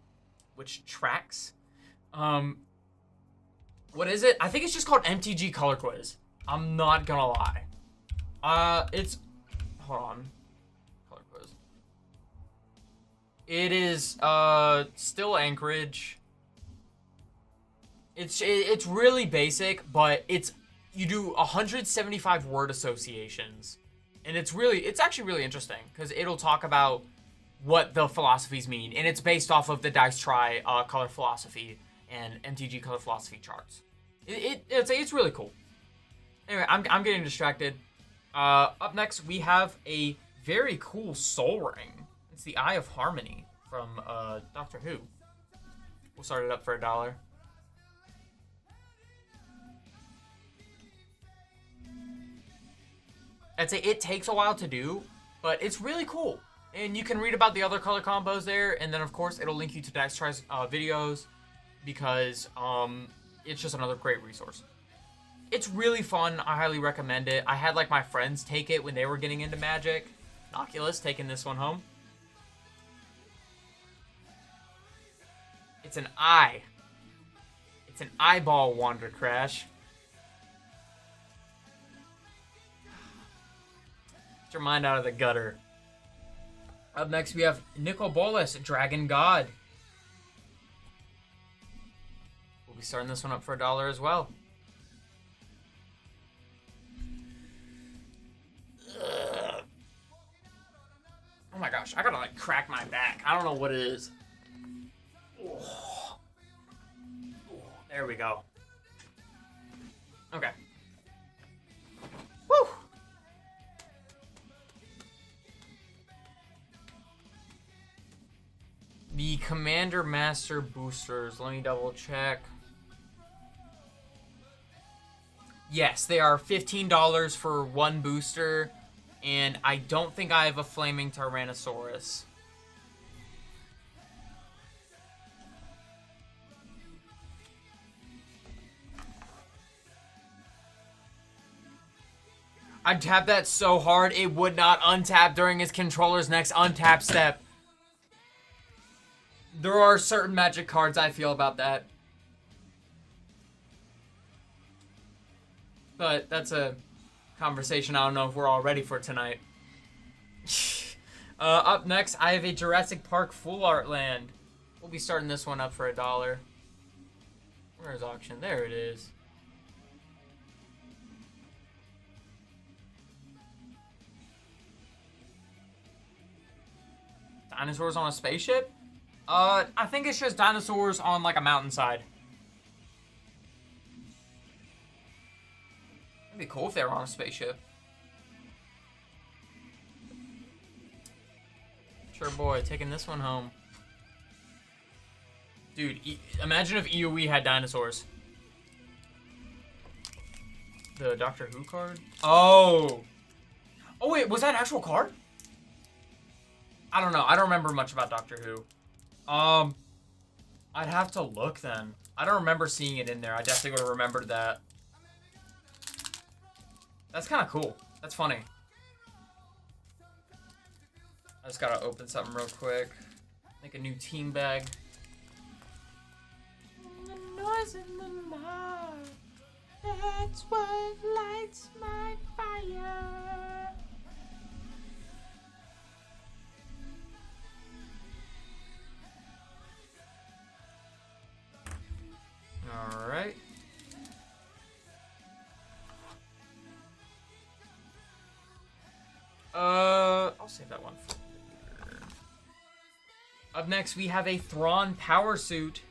which tracks. What is it? I think it's just called MTG Color Quiz. I'm not gonna lie. It's... Hold on. Color Quiz. It is, still Anchorage. It's really basic, but you do 175 word associations. And it's actually really interesting, because it'll talk about what the philosophies mean. And it's based off of the Dice Try color philosophy and MTG color philosophy charts. It's really cool. Anyway, I'm getting distracted. Up next, we have a very cool Soul Ring. It's the Eye of Harmony from Doctor Who. We'll start it up for $1. I'd say it takes a while to do, but it's really cool. And you can read about the other color combos there, and then of course it'll link you to Dice Try's videos, because it's just another great resource. It's really fun. I highly recommend it. I had like my friends take it when they were getting into Magic. Noculus taking this one home. It's an eye. It's an eyeball Wander Crash. Get your mind out of the gutter. Up next, we have Nicol Bolas, Dragon God. We'll be starting this one up for $1 as well. Ugh. Oh my gosh, I gotta like crack my back. I don't know what it is. Oh. There we go. Okay. Woo! The Commander Master boosters. Let me double check. Yes, they are $15 for one booster. And I don't think I have a Flaming Tyrannosaurus. I'd tap that so hard it would not untap during his controller's next untap step. There are certain Magic cards I feel about that. But that's a conversation I don't know if we're all ready for tonight. Up next, I have a Jurassic Park Full Art Land. We'll be starting this one up for $1. Where's auction? There it is. Dinosaurs on a spaceship? I think it's just dinosaurs on like a mountainside. It'd be cool if they were on a spaceship. Sure boy, taking this one home. Dude, imagine if EOE had dinosaurs. The Doctor Who card? Oh! Oh wait, was that an actual card? I don't know. I don't remember much about Doctor Who. I'd have to look then. I don't remember seeing it in there. I definitely would have remembered that. That's kind of cool. That's funny. I just gotta open something real quick. Make a new team bag. The noise in the night, that's what lights my fire. All right. I'll save that one for later. Up next, we have a Thrawn Power Suit.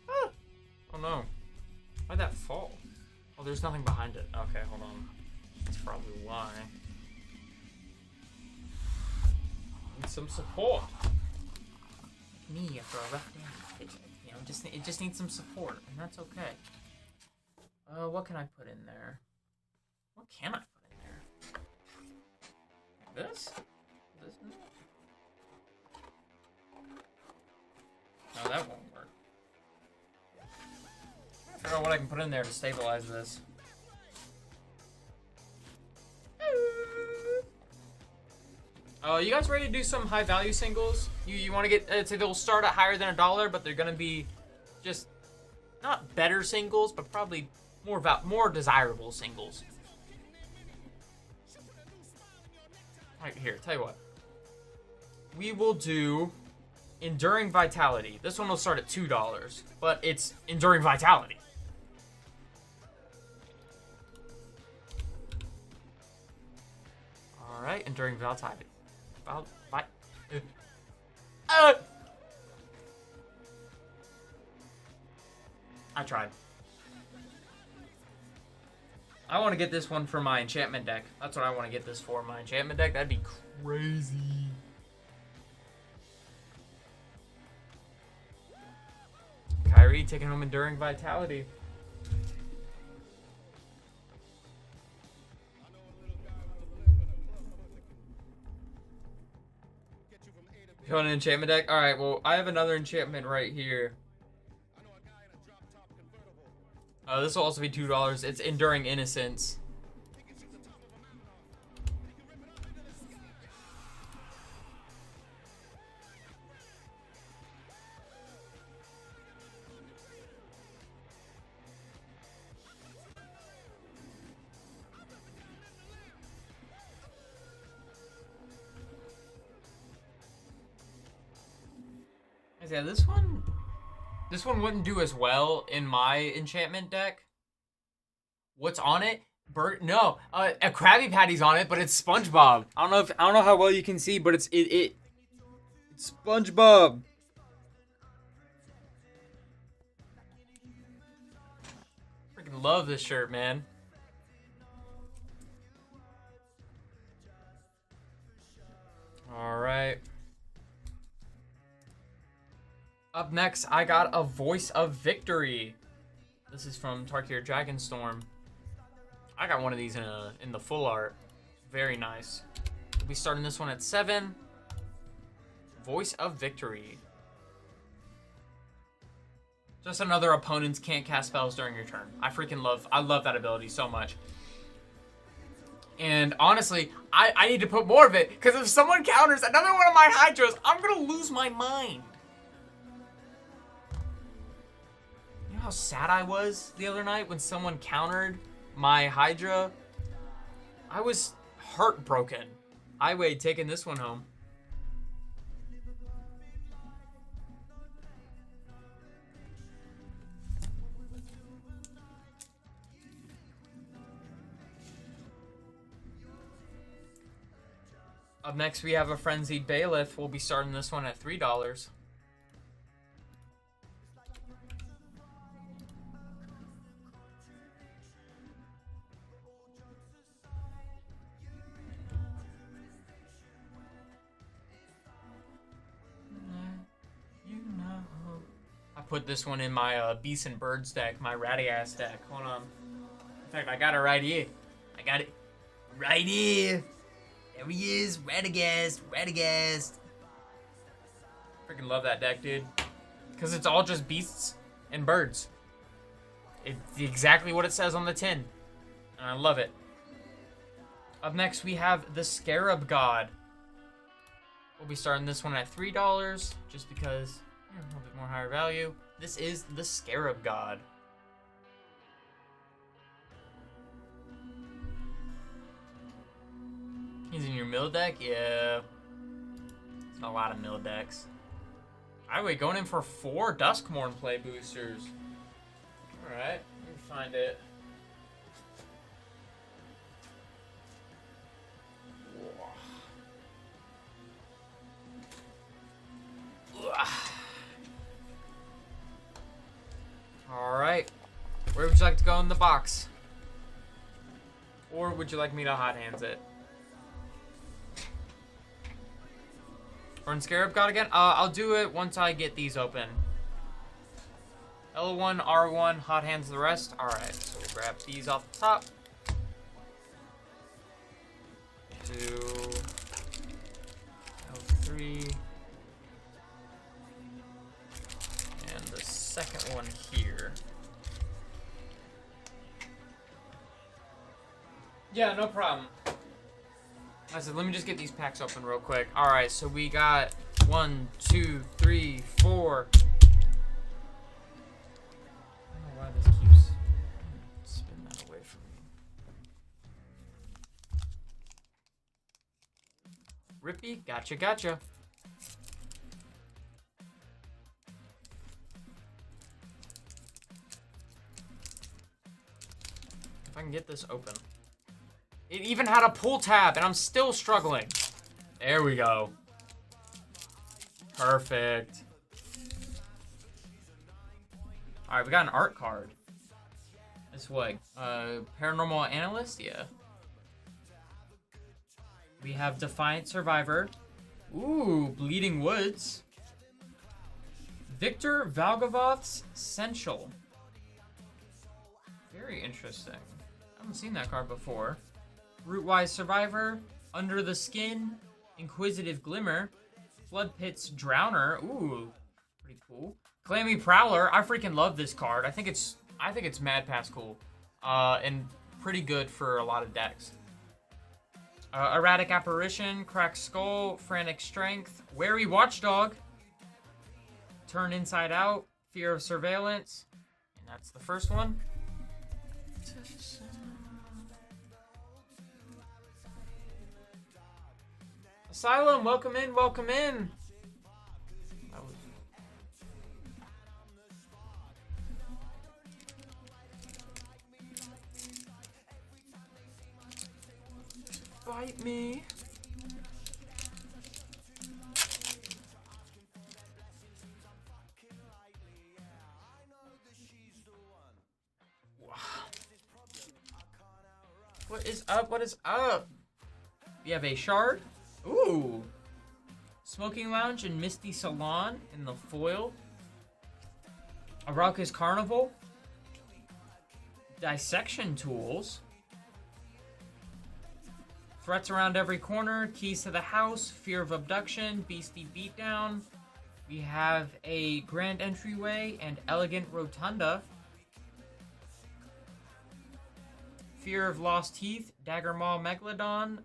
Ah! Oh no. Why'd that fall? Oh, there's nothing behind it. Okay, hold on. That's probably why. Need some support. Me after a rough day. You know, it just needs some support, and that's okay. What can I put in there? What can I put in there? This? This? No, that won't work. I figure out what I can put in there to stabilize this. You guys ready to do some high value singles? You want to get, say they'll start at higher than $1, but they're gonna be just not better singles, but probably more desirable singles. All right, here, tell you what. We will do Enduring Vitality. This one will start at $2, but it's Enduring Vitality. All right, Enduring Vitality. I tried. I want to get this one for my enchantment deck. That's what I want to get this for, my enchantment deck. That'd be crazy. Kyrie taking home Enduring Vitality. You want an enchantment deck? Alright, well, I have another enchantment right here. This will also be $2. It's Enduring Innocence. Yeah, this one wouldn't do as well in my enchantment deck. What's on it? No, a Krabby Patty's on it, but it's SpongeBob. I don't know how well you can see, but it's SpongeBob. Freaking love this shirt, man. All right. Up next, I got a Voice of Victory. This is from Tarkir Dragonstorm. I got one of these in the full art. Very nice. We'll be starting this one at 7. Voice of Victory. Just another opponents can't cast spells during your turn. I love that ability so much. And honestly, I need to put more of it, because if someone counters another one of my Hydras, I'm gonna lose my mind. You know how sad I was the other night when someone countered my Hydra? I was heartbroken. Taking this one home. Up next, we have a Frenzied Bailiff. We'll be starting this one at $3. I put this one in my Beasts and Birds deck, my ratty ass deck. Hold on. In fact, I got it right here. I got it right here. There he is, Retrozz. Freaking love that deck, dude. Because it's all just beasts and birds. It's exactly what it says on the tin. And I love it. Up next, we have the Scarab God. We'll be starting this one at $3, just because a little bit more higher value. This is the Scarab God. He's in your mill deck? Yeah. It's a lot of mill decks. Alright, going in for 4 Duskmourn play boosters. Alright, let me find it. Alright. Where would you like to go in the box? Or would you like me to hot hands it? Or in Scarab God again? I'll do it once I get these open. L1, R1, hot hands the rest. Alright, so we'll grab these off the top. Do L3. And the second one here. Yeah, no problem. I said, let me just get these packs open real quick. Alright, so we got 1, 2, 3, 4. I don't know why this keeps spinning that away from me. Rippy, gotcha. If I can get this open. It even had a pull tab, and I'm still struggling. There we go. Perfect. Alright, we got an art card. This what? Paranormal Analyst? Yeah. We have Defiant Survivor. Ooh, Bleeding Woods. Victor Valgavoth's Sensual. Very interesting. I haven't seen that card before. Rootwise Survivor, Under the Skin, Inquisitive Glimmer, Flood Pit's Drowner. Ooh, pretty cool. Clammy Prowler. I freaking love this card. I think it's mad pass cool, and pretty good for a lot of decks. Erratic Apparition, Cracked Skull, Frantic Strength, Wary Watchdog, Turn Inside Out, Fear of Surveillance, and that's the first one. Asylum, welcome in. bite me. What is up? What is up? We have a shard. Ooh. Smoking lounge and Misty Salon in the foil. A Raucous Carnival. Dissection tools. Threats around every corner. Keys to the house. Fear of abduction. Beastie beatdown. We have a grand entryway and elegant rotunda. Fear of Lost Teeth, Dagger Maw Megalodon,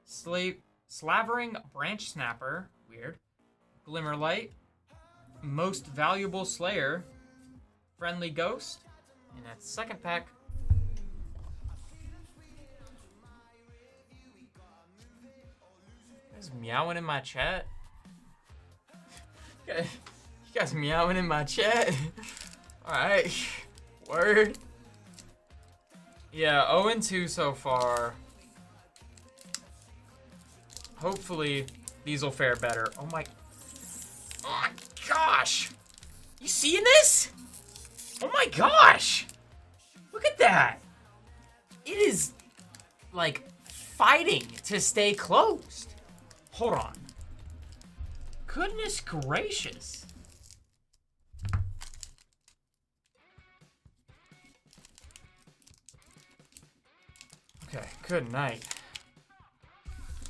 Slavering Branch Snapper, weird, Glimmer Light, Most Valuable Slayer, Friendly Ghost, and that's second pack. You guys meowing in my chat? You guys meowing in my chat? Alright, word. Yeah, 0-2 so far. Hopefully, these will fare better. Oh my gosh! You seeing this? Oh my gosh! Look at that! It is, like, fighting to stay closed. Hold on. Goodness gracious. Okay, good night.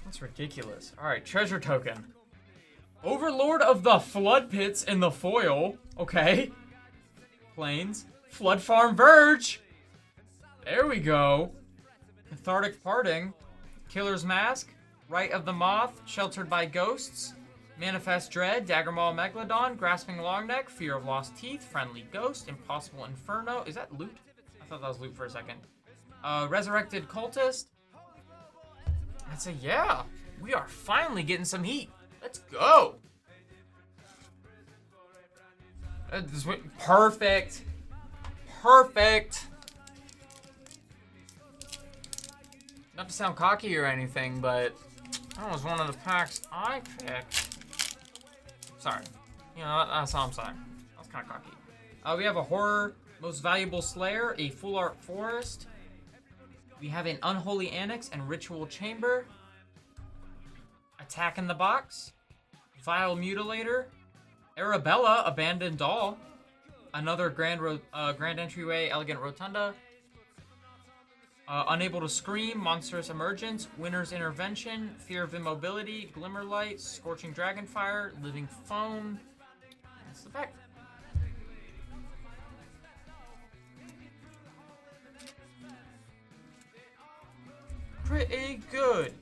That's ridiculous. Alright, treasure token. Overlord of the Flood Pits in the foil. Okay. Plains. Flood Farm Verge. There we go. Cathartic Parting. Killer's Mask. Rite of the Moth. Sheltered by Ghosts. Manifest Dread. Dagger Maw Megalodon. Grasping Longneck. Fear of Lost Teeth. Friendly Ghost. Impossible Inferno. Is that loot? I thought that was loot for a second. Resurrected Cultist. I'd say, yeah, we are finally getting some heat. Let's go. Perfect. Perfect. Not to sound cocky or anything, but that was one of the packs I picked. Sorry. You know, that's all I'm saying. That's kind of cocky. We have a Horror Most Valuable Slayer, a Full Art Forest. We have an Unholy Annex and Ritual Chamber. Attack in the Box. Vile Mutilator. Arabella, Abandoned Doll. Another Grand Entryway, Elegant Rotunda. Unable to Scream, Monstrous Emergence. Winter's Intervention. Fear of Immobility. Glimmerlight. Scorching Dragonfire. Living Foam. That's the pack. Pretty good.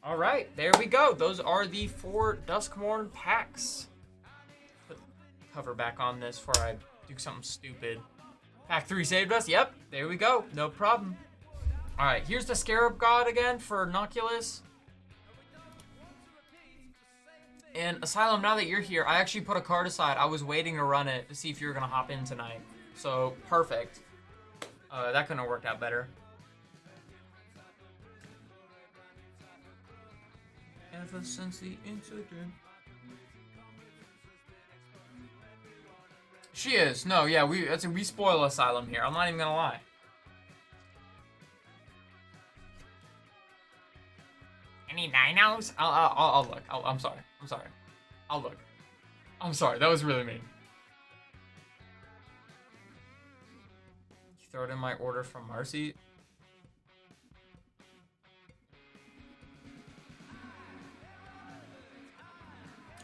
All right, there we go. Those are the 4 Duskmourn packs. Put the cover back on this before I do something stupid. Pack 3 saved us. Yep, there we go. No problem. All right, here's the Scarab God again for Noculus. And Asylum, now that you're here, I actually put a card aside. I was waiting to run it to see if you were going to hop in tonight. So, perfect. That couldn't have worked out better. Ever since the incident. She is. No, yeah, we spoil Asylum here. I'm not even gonna lie. Any dinos? I'll look. I'm sorry. I'll look. I'm sorry. That was really mean. You throw it in my order from Marcy.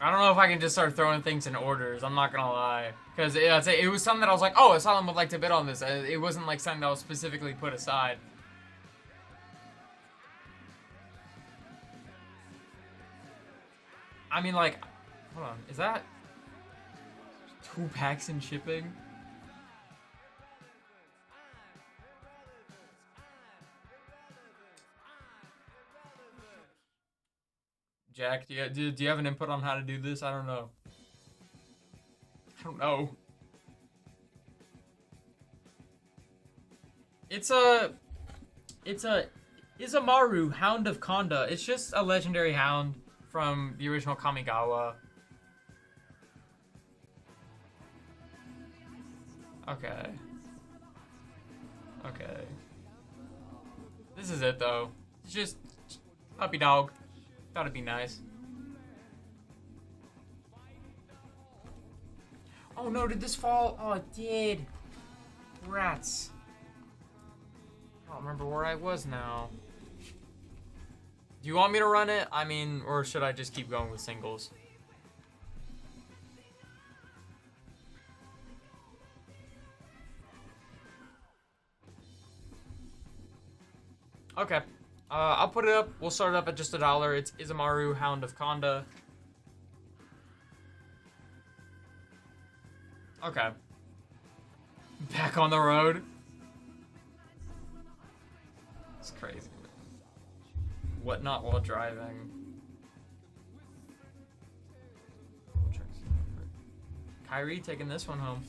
I don't know if I can just start throwing things in orders. I'm not gonna lie, because it was something that I was like, oh, Asylum would like to bid on this. It wasn't like something that was specifically put aside. I mean, like, hold on, is that 2 packs in shipping? Jack, do you have an input on how to do this? I don't know. It's a Izamaru, Hound of Konda. It's just a legendary hound from the original Kamigawa. Okay. Okay. This is it, though. It's just puppy dog. Thought it'd be nice. Oh no, did this fall? Oh, it did. Rats. I don't remember where I was now. Do you want me to run it? I mean, or should I just keep going with singles? Okay. I'll put it up. We'll start it up at just $1. It's Izamaru, Hound of Konda. Okay. Back on the road. It's crazy. Whatnot while driving. Kyrie taking this one home.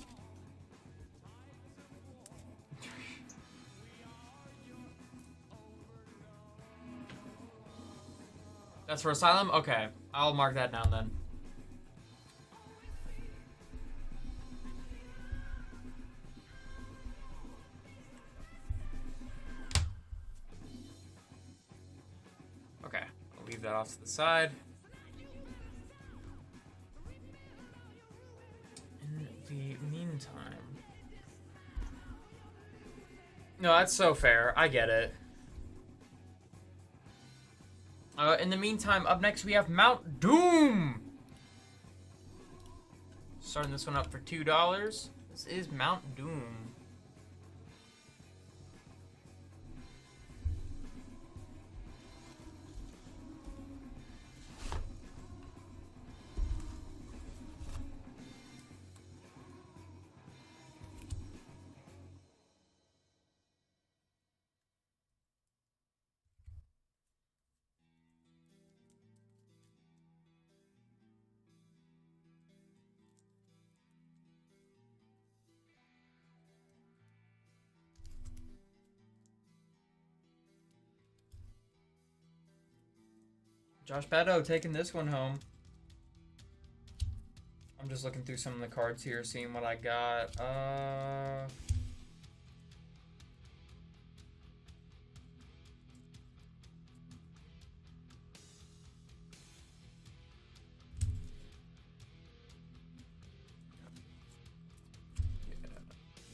That's for Asylum? Okay. I'll mark that down then. Okay. I'll leave that off to the side. In the meantime... No, that's so fair. I get it. In the meantime, up next we have Mount Doom. Starting this one up for $2. This is Mount Doom. Josh Beto taking this one home. I'm just looking through some of the cards here, seeing what I got.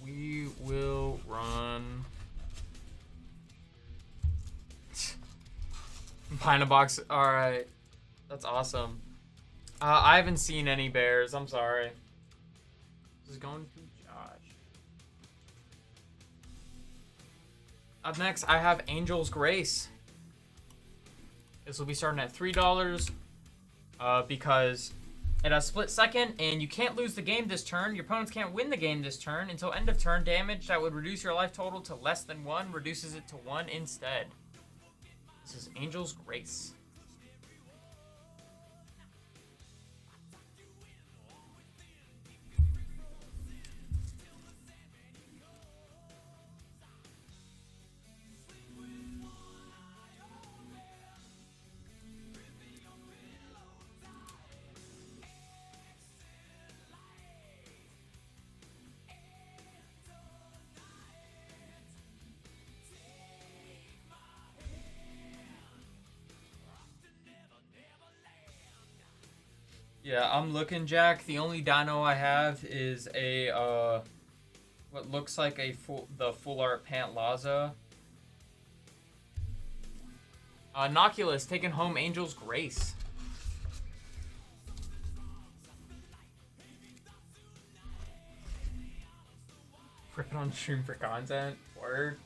We will run... Pine a box. All right, that's awesome. I haven't seen any bears. I'm sorry. This is going to Josh. Up next, I have Angel's Grace. This will be starting at $3 because it has split second, and you can't lose the game this turn. Your opponents can't win the game this turn until end of turn. Damage that would reduce your life total to less than 1 reduces it to 1 instead. This is Angel's Grace. Yeah, I'm looking, Jack. The only dino I have is a what looks like the full art Pantlaza. Noculus taking home Angel's Grace. Ripping on stream for content. Word.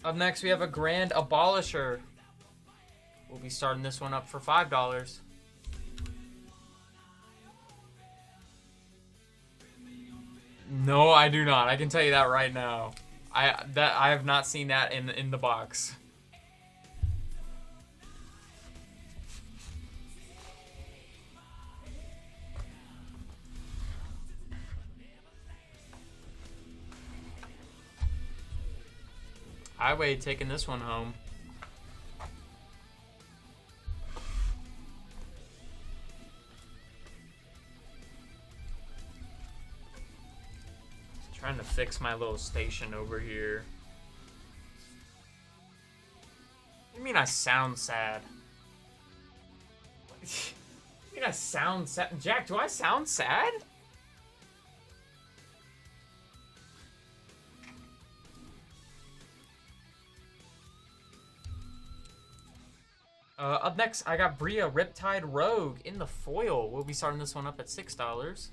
Up next, we have a Grand Abolisher. We'll be starting this one up for $5. No, I do not. I can tell you that right now. I have not seen that in the box. Highway taking this one home. Trying to fix my little station over here. What do you mean I sound sad? What do you mean I sound sad? Jack, do I sound sad? Up next, I got Bria Riptide Rogue in the foil. We'll be starting this one up at $6.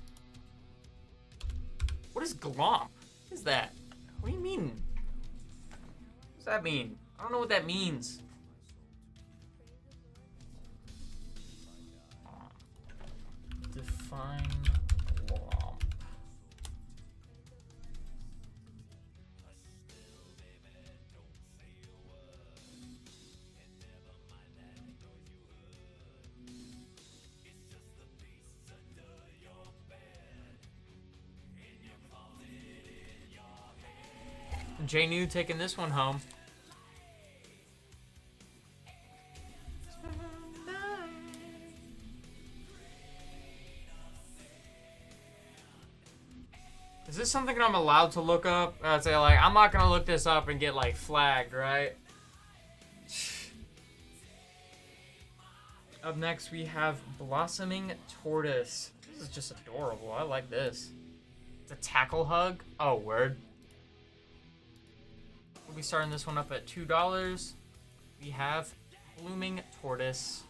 What is glomp? What is that? What do you mean? What does that mean? I don't know what that means. Define glomp. J New taking this one home. Is this something that I'm allowed to look up? I'd say, like, I'm not gonna look this up and get, like, flagged, right? Up next, we have Blossoming Tortoise. This is just adorable. I like this. It's a tackle hug. Oh, word. We'll be starting this one up at $2. We have Blooming Tortoise.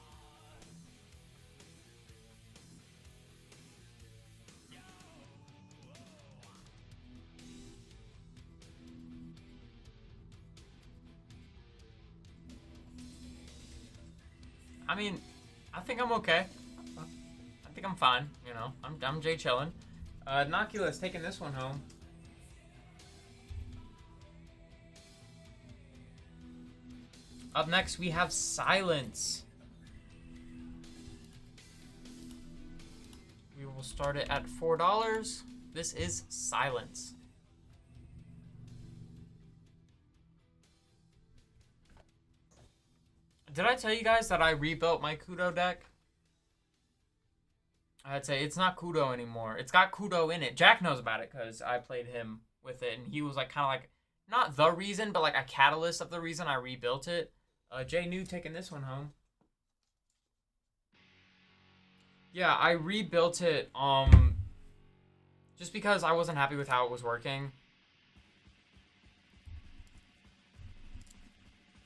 I mean, I think I'm okay. I think I'm fine, you know. I'm Jay chillin'. Nocula's taking this one home. Up next, we have Silence. We will start it at $4. This is Silence. Did I tell you guys that I rebuilt my Kudo deck? I'd say it's not Kudo anymore. It's got Kudo in it. Jack knows about it because I played him with it, and he was like kind of like, not the reason, but like a catalyst of the reason I rebuilt it. Jay New taking this one home. Yeah, I rebuilt it just because I wasn't happy with how it was working.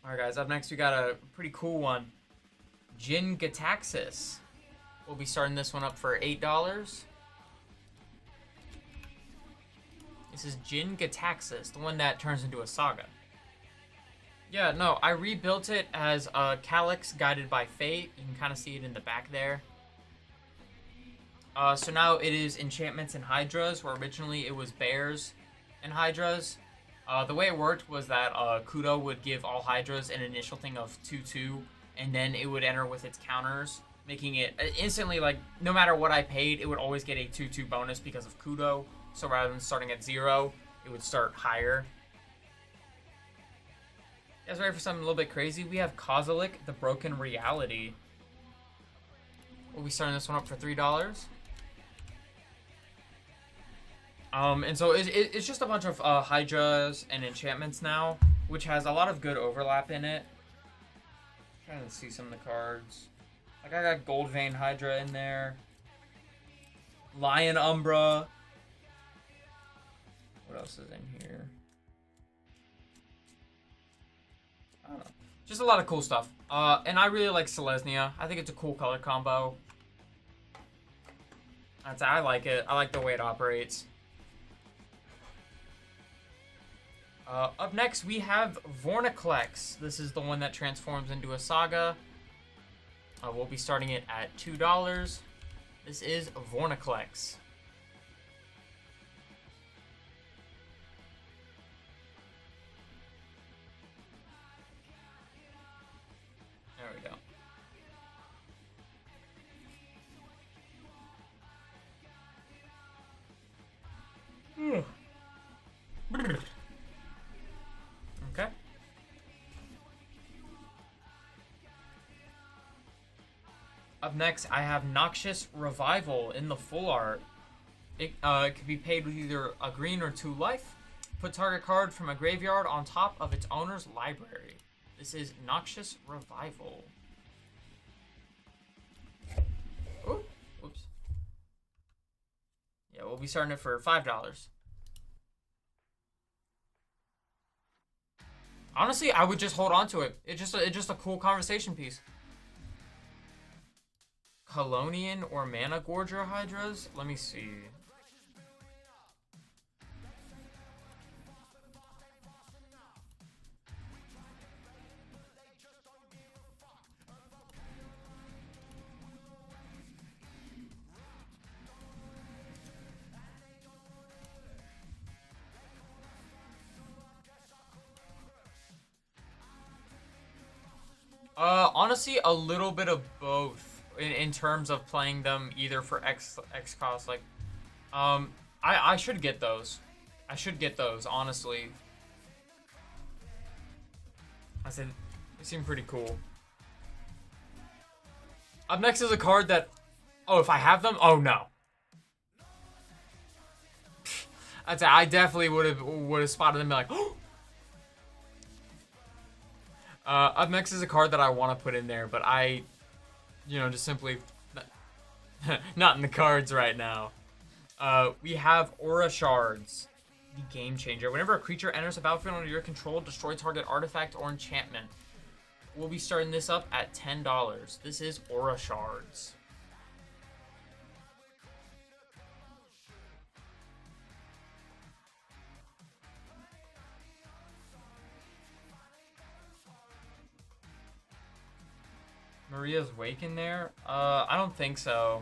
Alright guys, up next we got a pretty cool one. Jin Gataxis. We'll be starting this one up for $8. This is Jin Gataxis, the one that turns into a saga. Yeah, no, I rebuilt it as a Calyx guided by fate. You can kind of see it in the back there. So now it is enchantments and hydras, where originally it was bears and hydras. The way it worked was that Kudo would give all hydras an initial thing of 2/2, and then it would enter with its counters, making it instantly, like, no matter what I paid, it would always get a 2/2 bonus because of Kudo. So rather than starting at 0, it would start higher. You guys ready for something a little bit crazy? We have Kozilek, the Broken Reality. We'll be starting this one up for $3. And so it's just a bunch of hydras and enchantments now, which has a lot of good overlap in it. I'm trying to see some of the cards. Like, I got Gold Vein Hydra in there. Lion Umbra. What else is in here? I don't know. Just a lot of cool stuff. And I really like Selesnya. I think it's a cool color combo. I like it. I like the way it operates. Up next, we have Vorniclex. This is the one that transforms into a saga. We'll be starting it at $2. This is Vorniclex. There we go. Okay. Up next, I have Noxious Revival in the full art. It could be paid with either a green or 2 life. Put target card from a graveyard on top of its owner's library. This is Noxious Revival. Oh, whoops. Yeah, we'll be starting it for $5. Honestly, I would just hold on to it. It's just a cool conversation piece. Colonian or Mana Gorger Hydras? Let me see. Honestly, a little bit of both in terms of playing them either for X cost. Like, I should get those. I should get those, honestly. I said, they seem pretty cool. Up next is a card that, oh, if I have them, oh no. I definitely would have spotted them and be like, oh. Up next is a card that I want to put in there, but I, just simply not in the cards right now. We have Aura Shards, the Game Changer. Whenever a creature enters the battlefield under your control, destroy target artifact or enchantment. We'll be starting this up at $10. This is Aura Shards. Maria's Wake in there? I don't think so.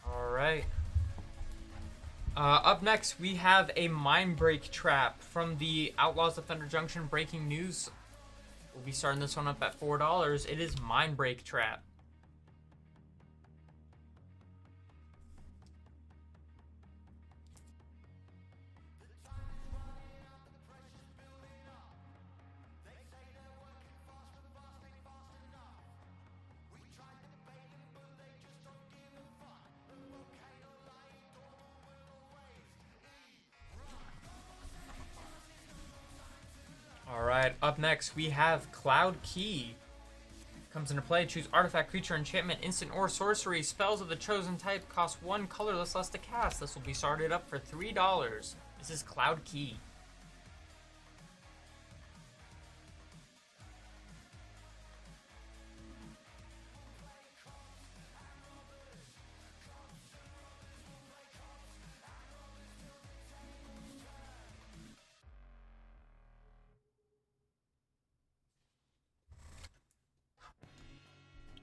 All right. Up next, we have a Mindbreak Trap from the Outlaws of Thunder Junction breaking news. We'll be starting this one up at $4. It is Mindbreak Trap. Alright, up next we have Cloud Key. Comes into play, choose artifact, creature, enchantment, instant, or sorcery. Spells of the chosen type cost 1 colorless less to cast. This will be started up for $3. This is Cloud Key.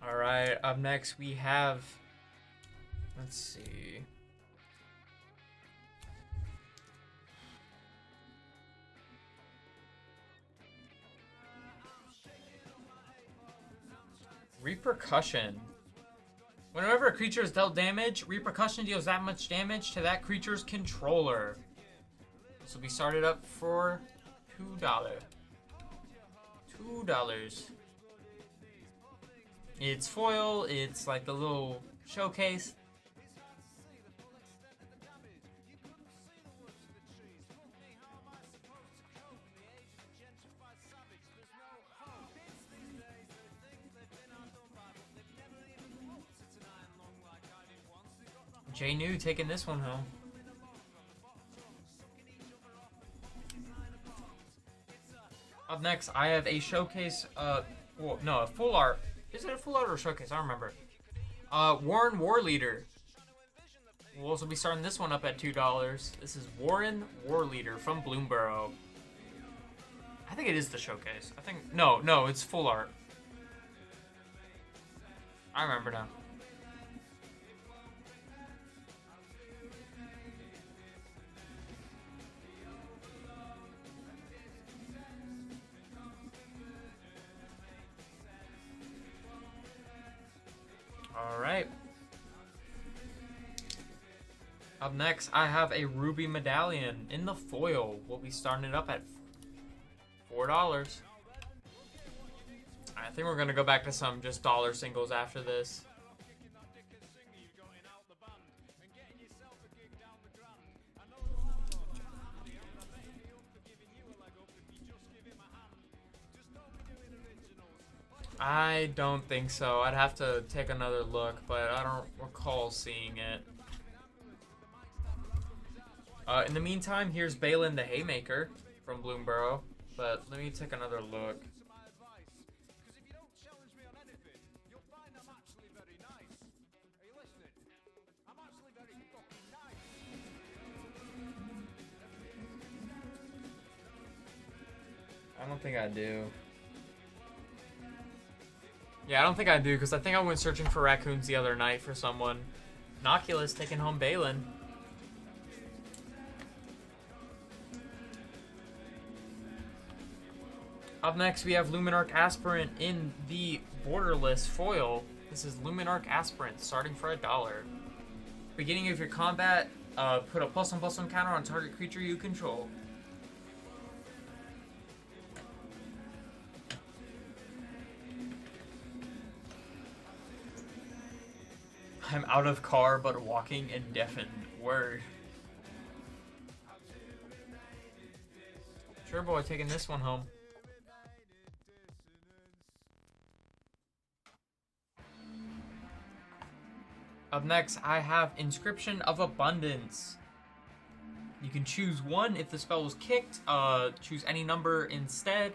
Alright, up next we have, let's see. Repercussion. Whenever a creature is dealt damage, Repercussion deals that much damage to that creature's controller. This will be started up for $2. $2. It's foil, it's like the little showcase. J New taking this one home. Up next, I have a showcase, well, no, a full art. Is it a full art or a showcase? I don't remember. Warren Warleader. We'll also be starting this one up at $2. This is Warren Warleader from Bloomborough. I think it is the showcase. I think, no, it's full art. I remember now. Up next, I have a Ruby Medallion in the foil. We'll be starting it up at $4. I think we're going to go back to some just dollar singles after this. I don't think so. I'd have to take another look, but I don't recall seeing it. In the meantime, here's Balin the Haymaker from Bloomborough, but let me take another look. I don't think I do. Yeah, I don't think I do, because I think I went searching for raccoons the other night for someone. Noculus taking home Balin. Up next, we have Luminarch Aspirant in the Borderless foil. This is Luminarch Aspirant, starting for $1. Beginning of your combat, put a +1/+1 counter on target creature you control. I'm out of car, but walking and deafened. Word. Sure boy, taking this one home. Up next, I have Inscription of Abundance. You can choose one if the spell was kicked. Choose any number instead.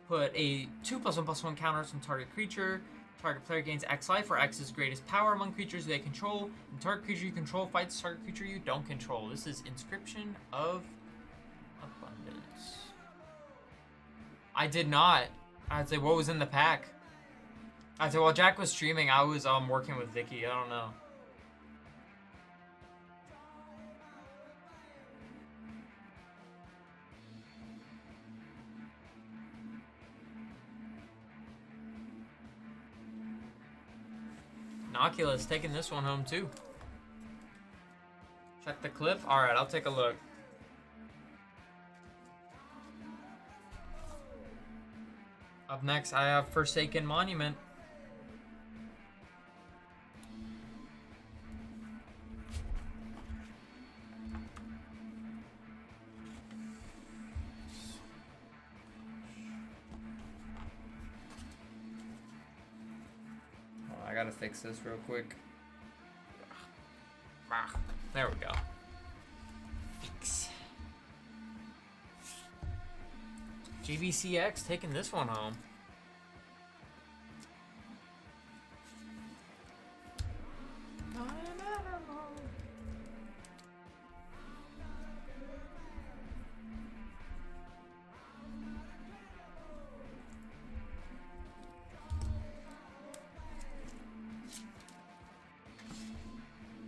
Put a 2+1/+1 counter on target creature. Target player gains X life, or X is greatest power among creatures they control. And target creature you control fights target creature you don't control. This is Inscription of Abundance. I did not. I'd say what was in the pack. I'd say while Jack was streaming, I was working with Vicky. I don't know. Noculus taking this one home too. Check the clip. All right, I'll take a look. Up next, I have Forsaken Monument. I gotta fix this real quick. There we go. Fix. GBCX taking this one home.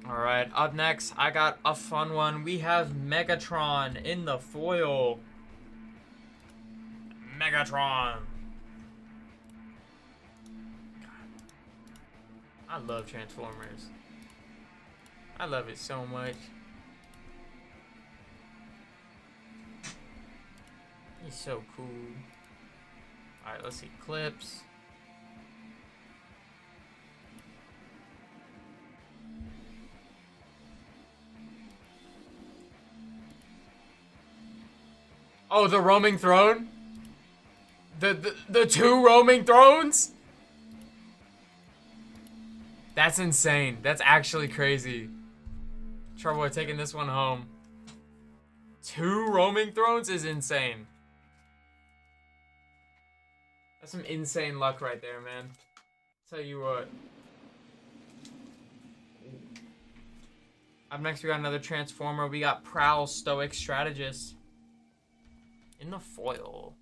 Alright, up next, I got a fun one. We have Megatron in the foil. Megatron. I love Transformers. I love it so much. He's so cool. Alright, let's see. Clips. Oh, the roaming throne? The two roaming thrones? That's insane. That's actually crazy. Trouble taking this one home. Two roaming thrones is insane. That's some insane luck right there, man. Tell you what. Up next, we got another Transformer. We got Prowl, Stoic Strategist. In the foil.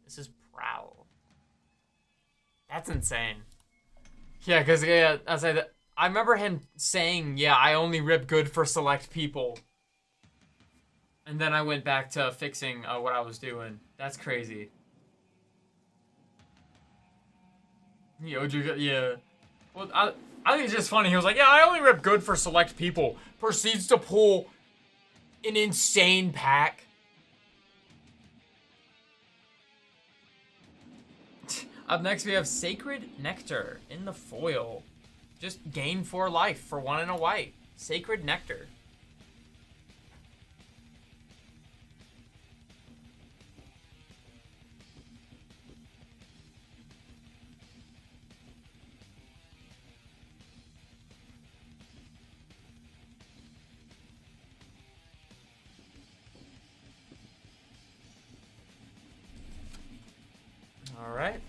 This is Prowl. That's insane. Yeah, because yeah, I remember him saying, yeah, I only rip good for select people. And then I went back to fixing what I was doing. That's crazy. Yo, yeah. Well, I think it's just funny. He was like, yeah, I only rip good for select people. Proceeds to pull an insane pack. Up next, we have Sacred Nectar in the foil. Just gain 4 life for 1 and a white. Sacred Nectar. All right.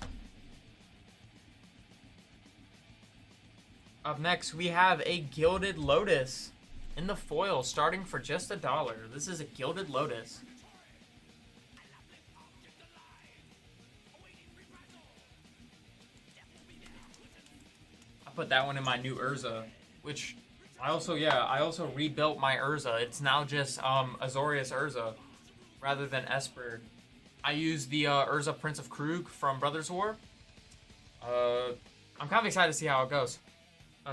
Up next, we have a Gilded Lotus in the foil, starting for just $1. This is a Gilded Lotus. I put that one in my new Urza, which I also rebuilt my Urza. It's now just Azorius Urza rather than Esper. I use the Urza Prince of Krug from Brothers War. I'm kind of excited to see how it goes.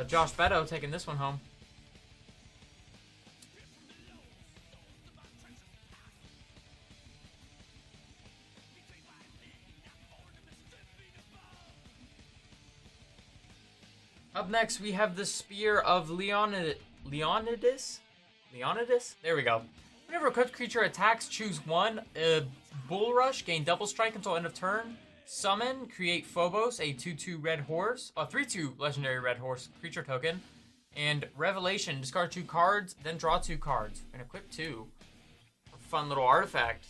Josh Beto taking this one home. Up next, we have the Spear of Leonidas? There we go. Whenever a equipped creature attacks, choose 1. Bull Rush, gain double strike until end of turn. Summon, create Phobos, a 2/2 red horse, a 3/2 legendary red horse creature token. And Revelation, discard 2 cards, then draw 2 cards. And equip 2. A fun little artifact.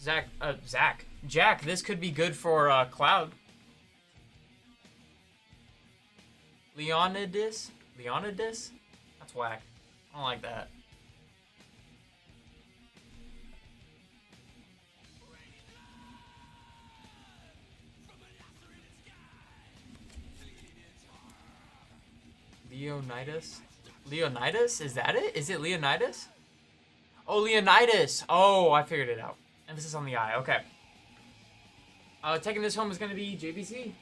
Jack, this could be good for Cloud. Leonidas? That's whack. I don't like that. Leonidas? Is that it? Is it Leonidas? Oh, Leonidas. Oh, I figured it out. Emphasis on the I. Okay. Taking this home is going to be JBC.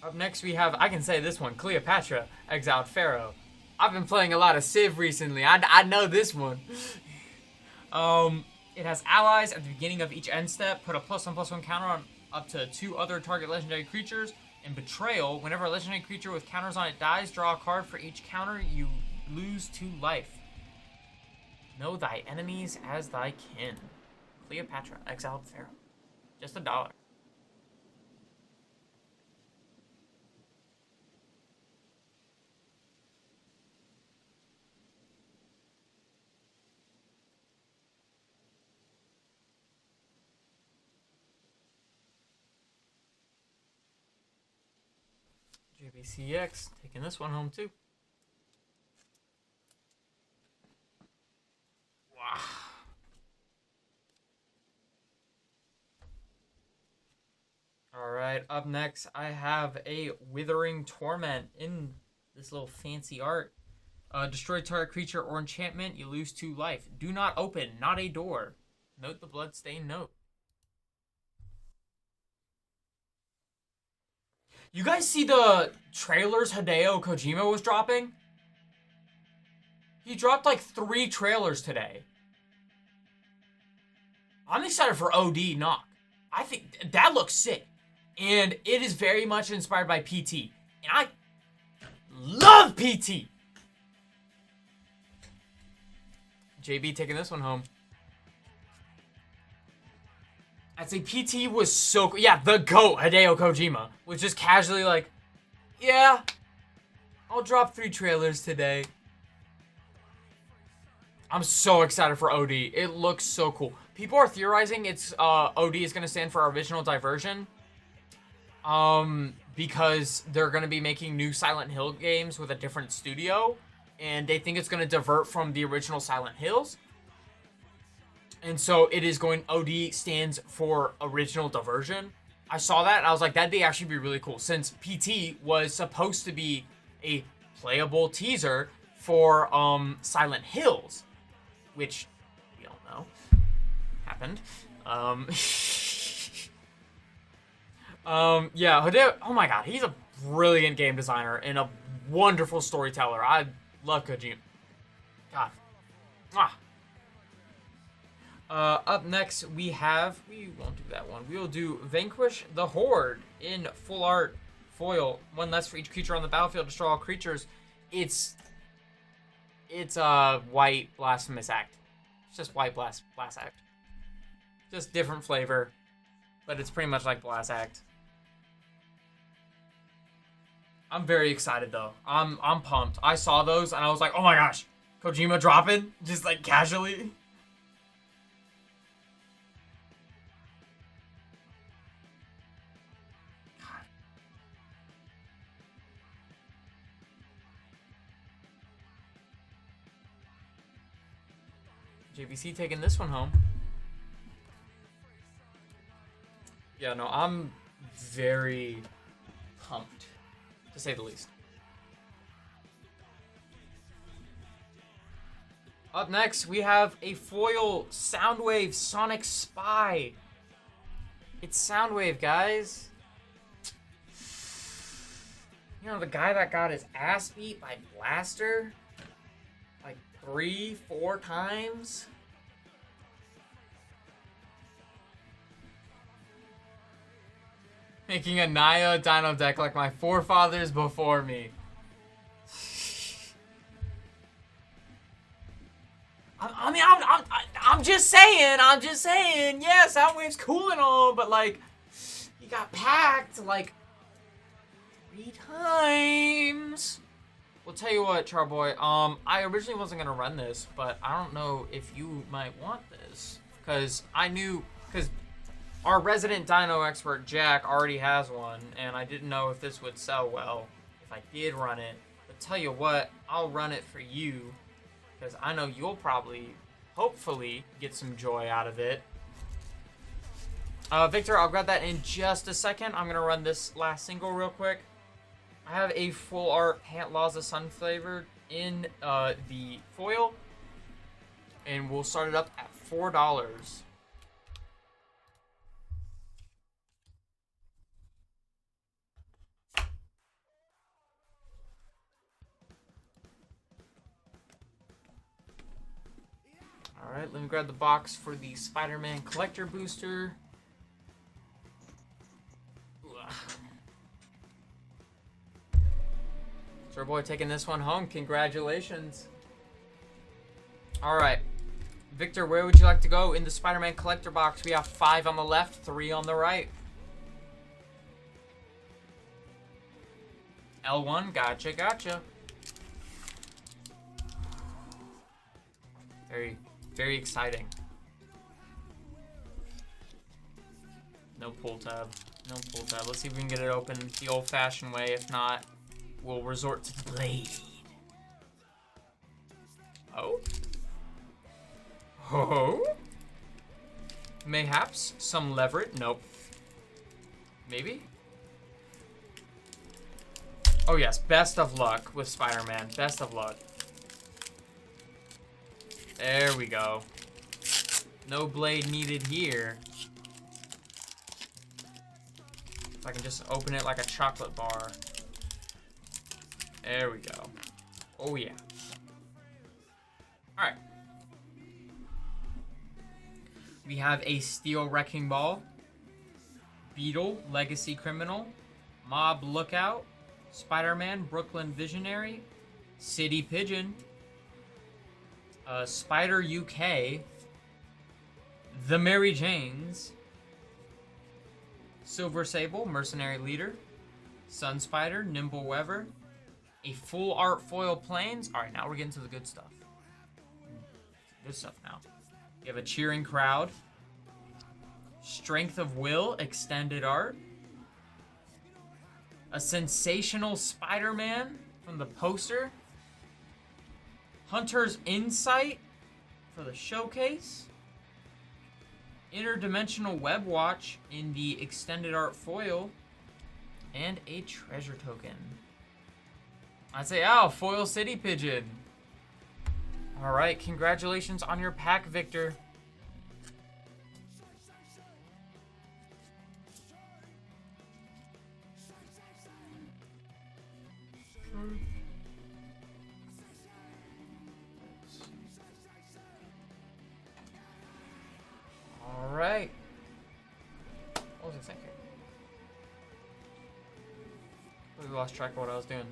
Up next, we have, I can say this one, Cleopatra, Exiled Pharaoh. I've been playing a lot of Civ recently. I know this one. It has allies at the beginning of each end step. Put a +1/+1 counter on up to 2 other target legendary creatures. And Betrayal, whenever a legendary creature with counters on it dies, draw a card for each counter. You lose 2 life. Know thy enemies as thy kin. Cleopatra, Exiled Pharaoh. Just $1. JBCX, taking this one home too. Wow. Alright, up next I have a Withering Torment in this little fancy art. Destroy target creature or enchantment, you lose 2 life. Do not open, not a door. Note the bloodstained note. You guys see the trailers Hideo Kojima was dropping? He dropped like 3 trailers today. I'm excited for OD Knock. I think that looks sick. And it is very much inspired by PT. And I love PT. JB taking this one home. I'd say PT was so cool. Yeah, the GOAT, Hideo Kojima, was just casually like, yeah, I'll drop 3 trailers today. I'm so excited for OD. It looks so cool. People are theorizing it's OD is going to stand for Original Diversion. Because they're going to be making new Silent Hill games with a different studio. And they think it's going to divert from the original Silent Hills. And so it is going, OD stands for Original Diversion. I saw that and I was like, that'd actually be really cool. Since PT was supposed to be a playable teaser for Silent Hills. Which, we all know, happened. Yeah, Hideo, oh my god, he's a brilliant game designer and a wonderful storyteller. I love Kojima. God. Mwah. Up next, we won't do that one. We will do Vanquish the Horde in full art foil. One less for each creature on the battlefield. Destroy all creatures. It's a white blasphemous act. It's just white blast act. Just different flavor, but it's pretty much like blast act. I'm very excited though. I'm pumped. I saw those and I was like, oh my gosh, Kojima dropping just like casually. JVC taking this one home. Yeah, no, I'm very pumped, to say the least. Up next, we have a foil Soundwave Sonic Spy. It's Soundwave, guys. You know, the guy that got his ass beat by Blaster like 3-4 times. Making a Naya Dino deck like my forefathers before me. I'm just saying. Yeah, Soundwave's cool and all, but like, he got packed like 3 times. Well, tell you what, Charboy. I originally wasn't gonna run this, but I don't know if you might want this, because our resident dino expert Jack already has one, and I didn't know if this would sell well if I did run it. But tell you what, I'll run it for you, because I know you'll probably, hopefully, get some joy out of it. Victor, I'll grab that in just a second. I'm gonna run this last single real quick. I have a full art Pant Laws of Sun flavored in the foil, and we'll start it up at $4. Alright, let me grab the box for the Spider-Man Collector Booster. Sir Boy taking this one home. Congratulations. Alright. Victor, where would you like to go in the Spider-Man Collector box? We have 5 on the left, 3 on the right. L1, gotcha. Very exciting. No pull tab. Let's see if we can get it open the old-fashioned way. If not, we'll resort to the blade. Oh? Mayhaps some leverage. Nope. Maybe? Oh yes, best of luck with Spider-Man. Best of luck. There we go. No blade needed here. If I can just open it like a chocolate bar. There we go. Oh yeah. Alright. We have a Steel Wrecking Ball, Beetle, Legacy Criminal, Mob Lookout, Spider-Man, Brooklyn Visionary, City Pigeon, Spider UK, The Mary Janes, Silver Sable, Mercenary Leader, Sun Spider, Nimble Weaver, a full art foil Plains. Alright, now we're getting to the good stuff. Good stuff now. You have a Cheering Crowd, Strength of Will, extended art, a Sensational Spider-Man from the poster, Hunter's Insight for the showcase, Interdimensional Web Watch in the extended art foil, and a treasure token. I'd say, oh, foil City Pigeon. Alright, congratulations on your pack, Victor. Alright. What was I thinking? I lost track of what I was doing.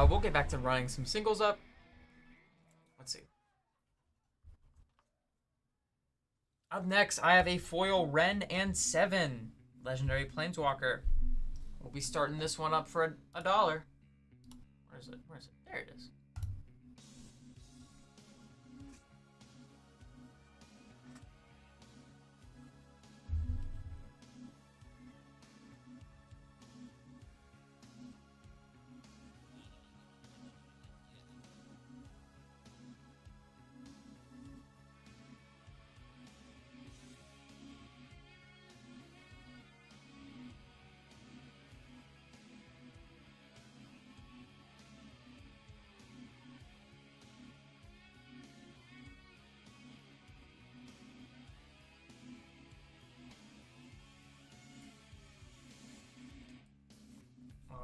We'll get back to running some singles up. Let's see. Up next, I have a foil Ren and 7 legendary planeswalker. We'll be starting this one up for $1. Where is it? Where is it? There it is.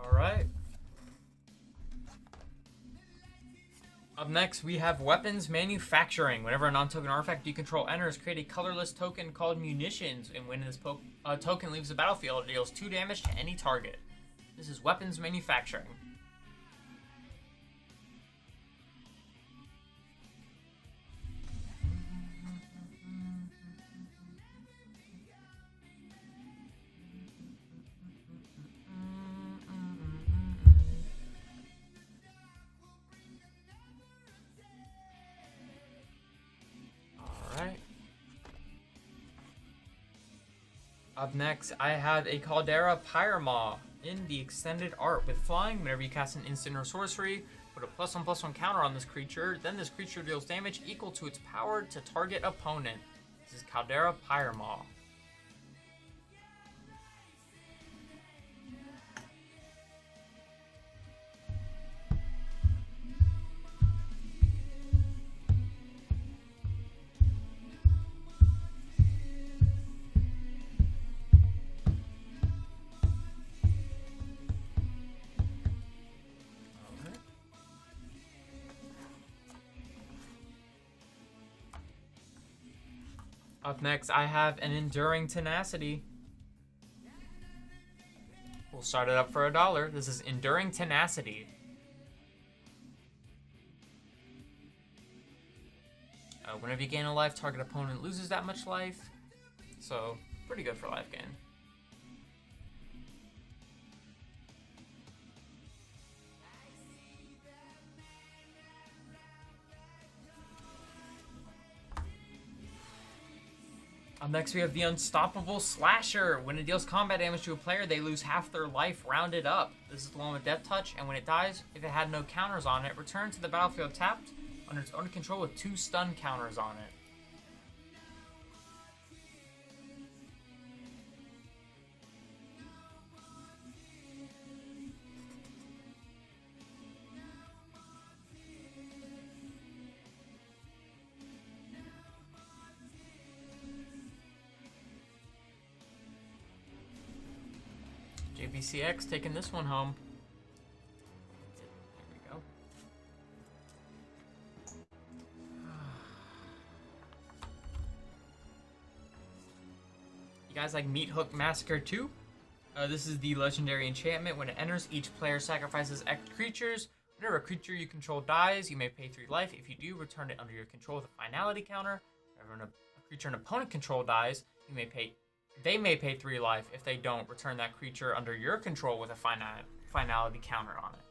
Alright. Up next, we have Weapons Manufacturing. Whenever a non-token artifact you control enters, create a colorless token called Munitions, and when this token leaves the battlefield, it deals 2 damage to any target. This is Weapons Manufacturing. Up next, I have a Caldera Pyramaw in the extended art with flying. Whenever you cast an instant or sorcery, put a +1/+1 counter on this creature. Then this creature deals damage equal to its power to target opponent. This is Caldera Pyramaw. Up next, I have an Enduring Tenacity. We'll start it up for $1. This is Enduring Tenacity. Whenever you gain a life, target opponent loses that much life. So, pretty good for life gain. Up next, we have the Unstoppable Slasher. When it deals combat damage to a player, they lose half their life rounded up. This is the one with Death Touch, and when it dies, if it had no counters on it, return to the battlefield tapped under its own control with 2 stun counters on it. JBCX taking this one home. There we go. You guys like Meat Hook Massacre 2? This is the legendary enchantment. When it enters, each player sacrifices X creatures. Whenever a creature you control dies, you may pay 3 life. If you do, return it under your control with a finality counter. Whenever a creature an opponent control dies, they may pay 3 life. If they don't, return that creature under your control with a finality counter on it.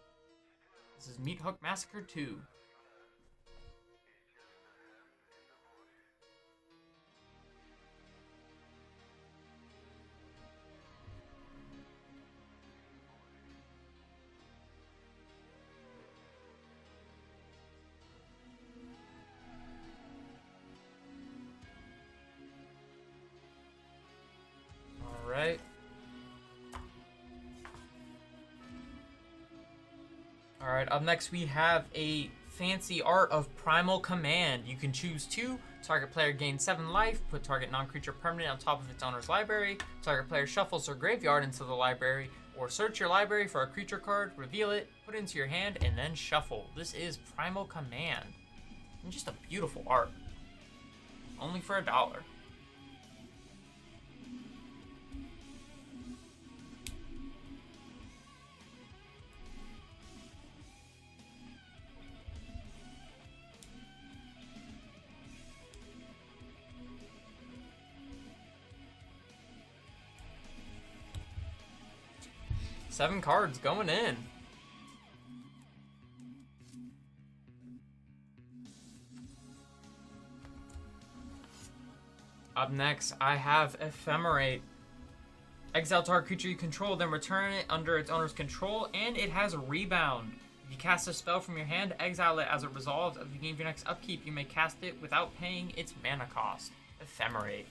This is Meat Hook Massacre 2. Alright. Alright, up next we have a fancy art of Primal Command. You can choose 2. Target player gains 7 life. Put target non-creature permanent on top of its owner's library. Target player shuffles their graveyard into the library. or search your library for a creature card, reveal it, put it into your hand, and then shuffle. This is Primal Command. And just a beautiful art. Only for $1. Seven cards going in. Up next, I have Ephemerate. Exile target creature you control, then return it under its owner's control, and it has a rebound. If you cast a spell from your hand, exile it as it resolves. At the beginning of your next upkeep, you may cast it without paying its mana cost. Ephemerate.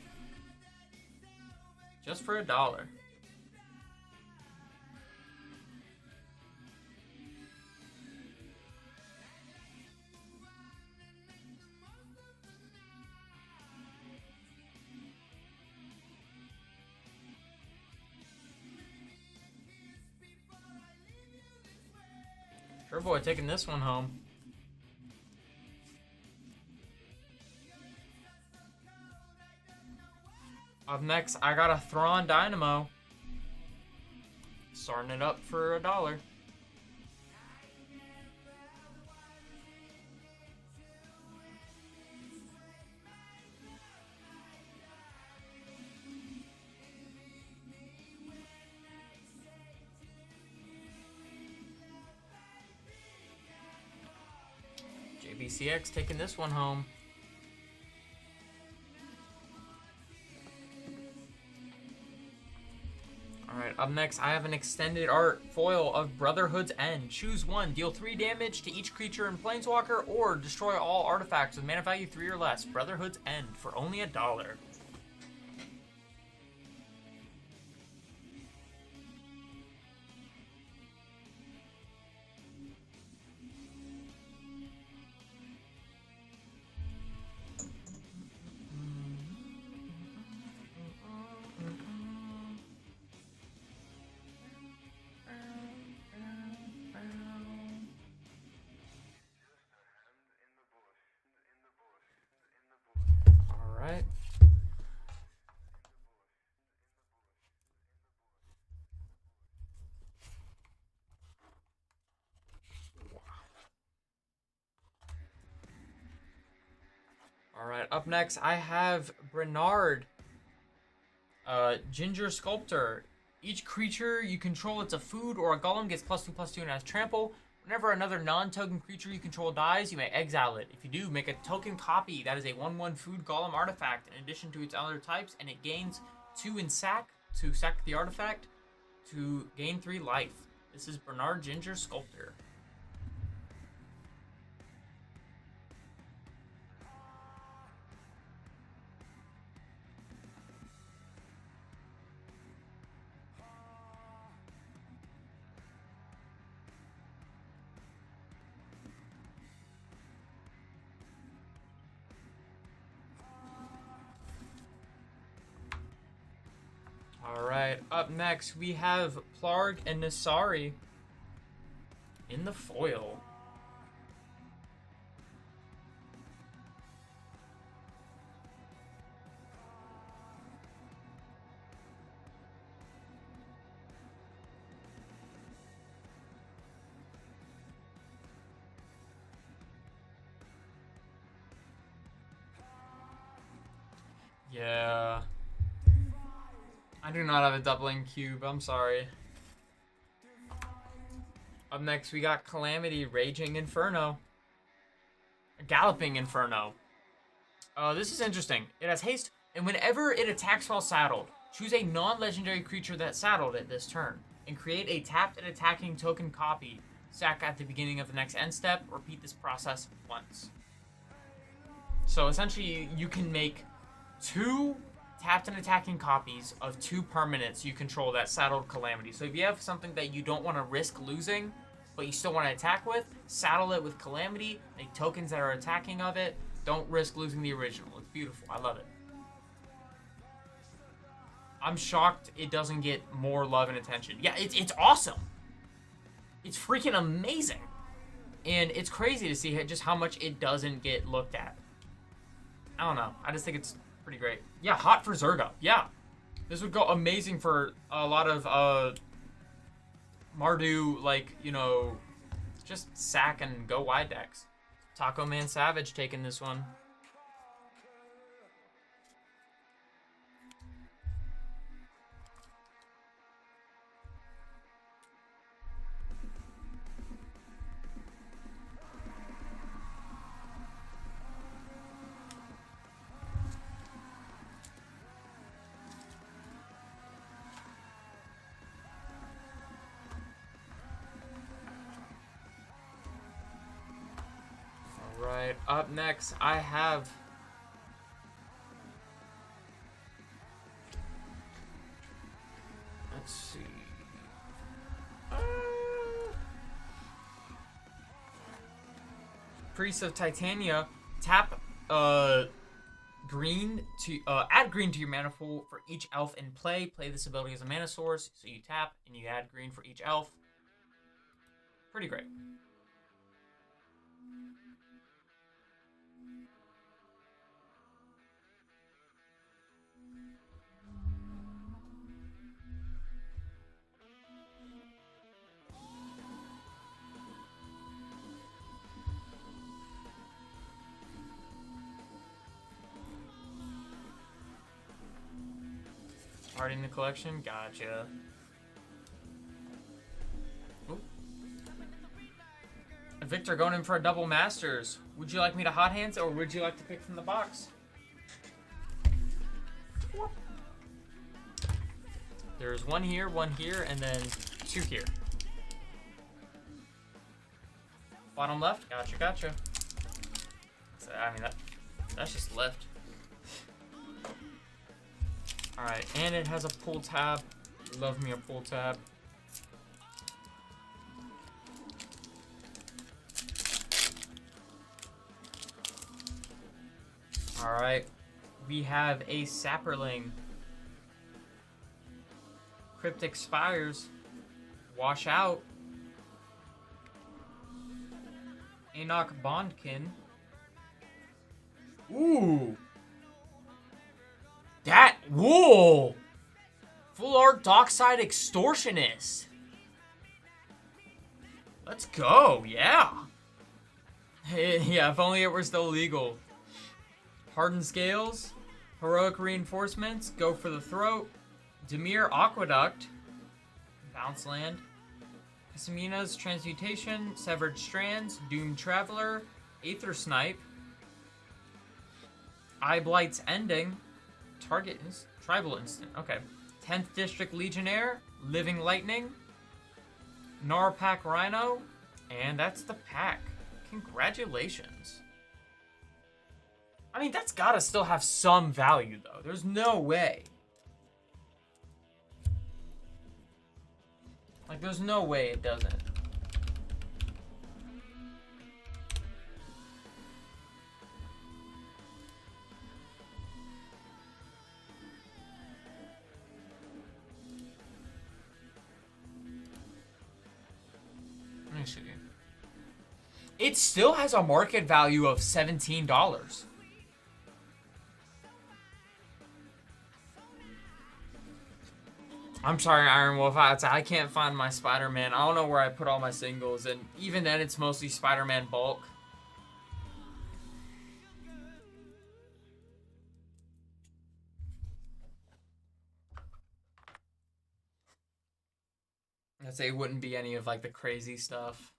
Just for $1. Sure boy, taking this one home. Up next, I got a Thrawn Dynamo. Starting it up for $1. JBCX taking this one home. Alright, up next I have an extended art foil of Brotherhood's End. Choose one, deal 3 damage to each creature in Planeswalker, or destroy all artifacts with mana value 3 or less. Brotherhood's End for only $1. Alright. Alright, up next I have Bernard, Ginger Sculptor. Each creature you control, it's a food or a golem, gets +2/+2 and has trample. Whenever another non-token creature you control dies, you may exile it. If you do, make a token copy that is a 1/1 food golem artifact in addition to its other types, and it gains 2 in sack to sack the artifact to gain 3 life. This is Bernard Ginger Sculptor. Alright, up next we have Plarg and Nasari in the foil. Yeah. I do not have a doubling cube, I'm sorry. Up next, we got Calamity, Raging Inferno. Galloping Inferno. This is interesting. It has haste, and whenever it attacks while saddled, choose a non-legendary creature that saddled it this turn, and create a tapped and attacking token copy. Sack at the beginning of the next end step. Repeat this process once. So essentially, you can make 2 tapped and attacking copies of 2 permanents you control that saddled Calamity. So if you have something that you don't want to risk losing, but you still want to attack with, saddle it with Calamity, make tokens that are attacking of it. Don't risk losing the original. It's beautiful. I love it. I'm shocked it doesn't get more love and attention. Yeah, it's awesome. It's freaking amazing. And it's crazy to see just how much it doesn't get looked at. I don't know. I just think it's pretty great. Yeah, hot for Zerga. Yeah. This would go amazing for a lot of Mardu, like, you know, just sack and go wide decks. Taco Man Savage taking this one. Alright, up next, I have... Let's see... Priest of Titania, tap green to add green to your mana pool for each elf in play. Play this ability as a mana source, so you tap and you add green for each elf. Pretty great. Already in the collection? Gotcha. Ooh. Victor going in for a double masters. Would you like me to hot hands or would you like to pick from the box? There's one here, and then two here. Bottom left? Gotcha. So, I mean, that's just left. Alright, and it has a pull tab. Love me a pull tab. Alright, we have a Sapperling. Cryptic Spires. Wash out. Enoch Bondkin. Ooh! That, whoa! Full art Dockside Extortionist. Let's go, yeah. Yeah, if only it were still legal. Hardened Scales, Heroic Reinforcements, Go for the Throat, Demir Aqueduct, Bounce Land, Casamina's Transmutation, Severed Strands, Doomed Traveler, Aether Snipe, Eye Blight's Ending, Tribal Instant, okay. 10th District Legionnaire, Living Lightning, Narpack Rhino, and that's the pack. Congratulations. I mean, that's gotta still have some value, though. There's no way. Like, there's no way it doesn't. Let me see. It still has a market value of $17. I'm sorry, Iron Wolf. I can't find my Spider-Man. I don't know where I put all my singles, and even then, it's mostly Spider-Man bulk. I'd say it wouldn't be any of, like, the crazy stuff.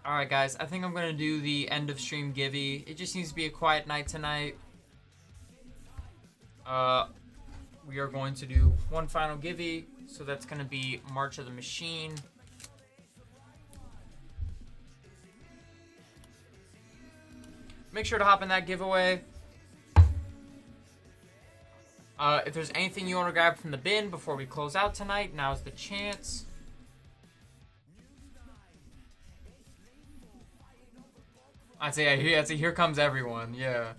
Alright guys, I think I'm going to do the end of stream givey. It just needs to be a quiet night tonight. We are going to do one final givey. So that's going to be March of the Machine. Make sure to hop in that giveaway. If there's anything you want to grab from the bin before we close out tonight, now's the chance. I'd say here comes everyone. Yeah.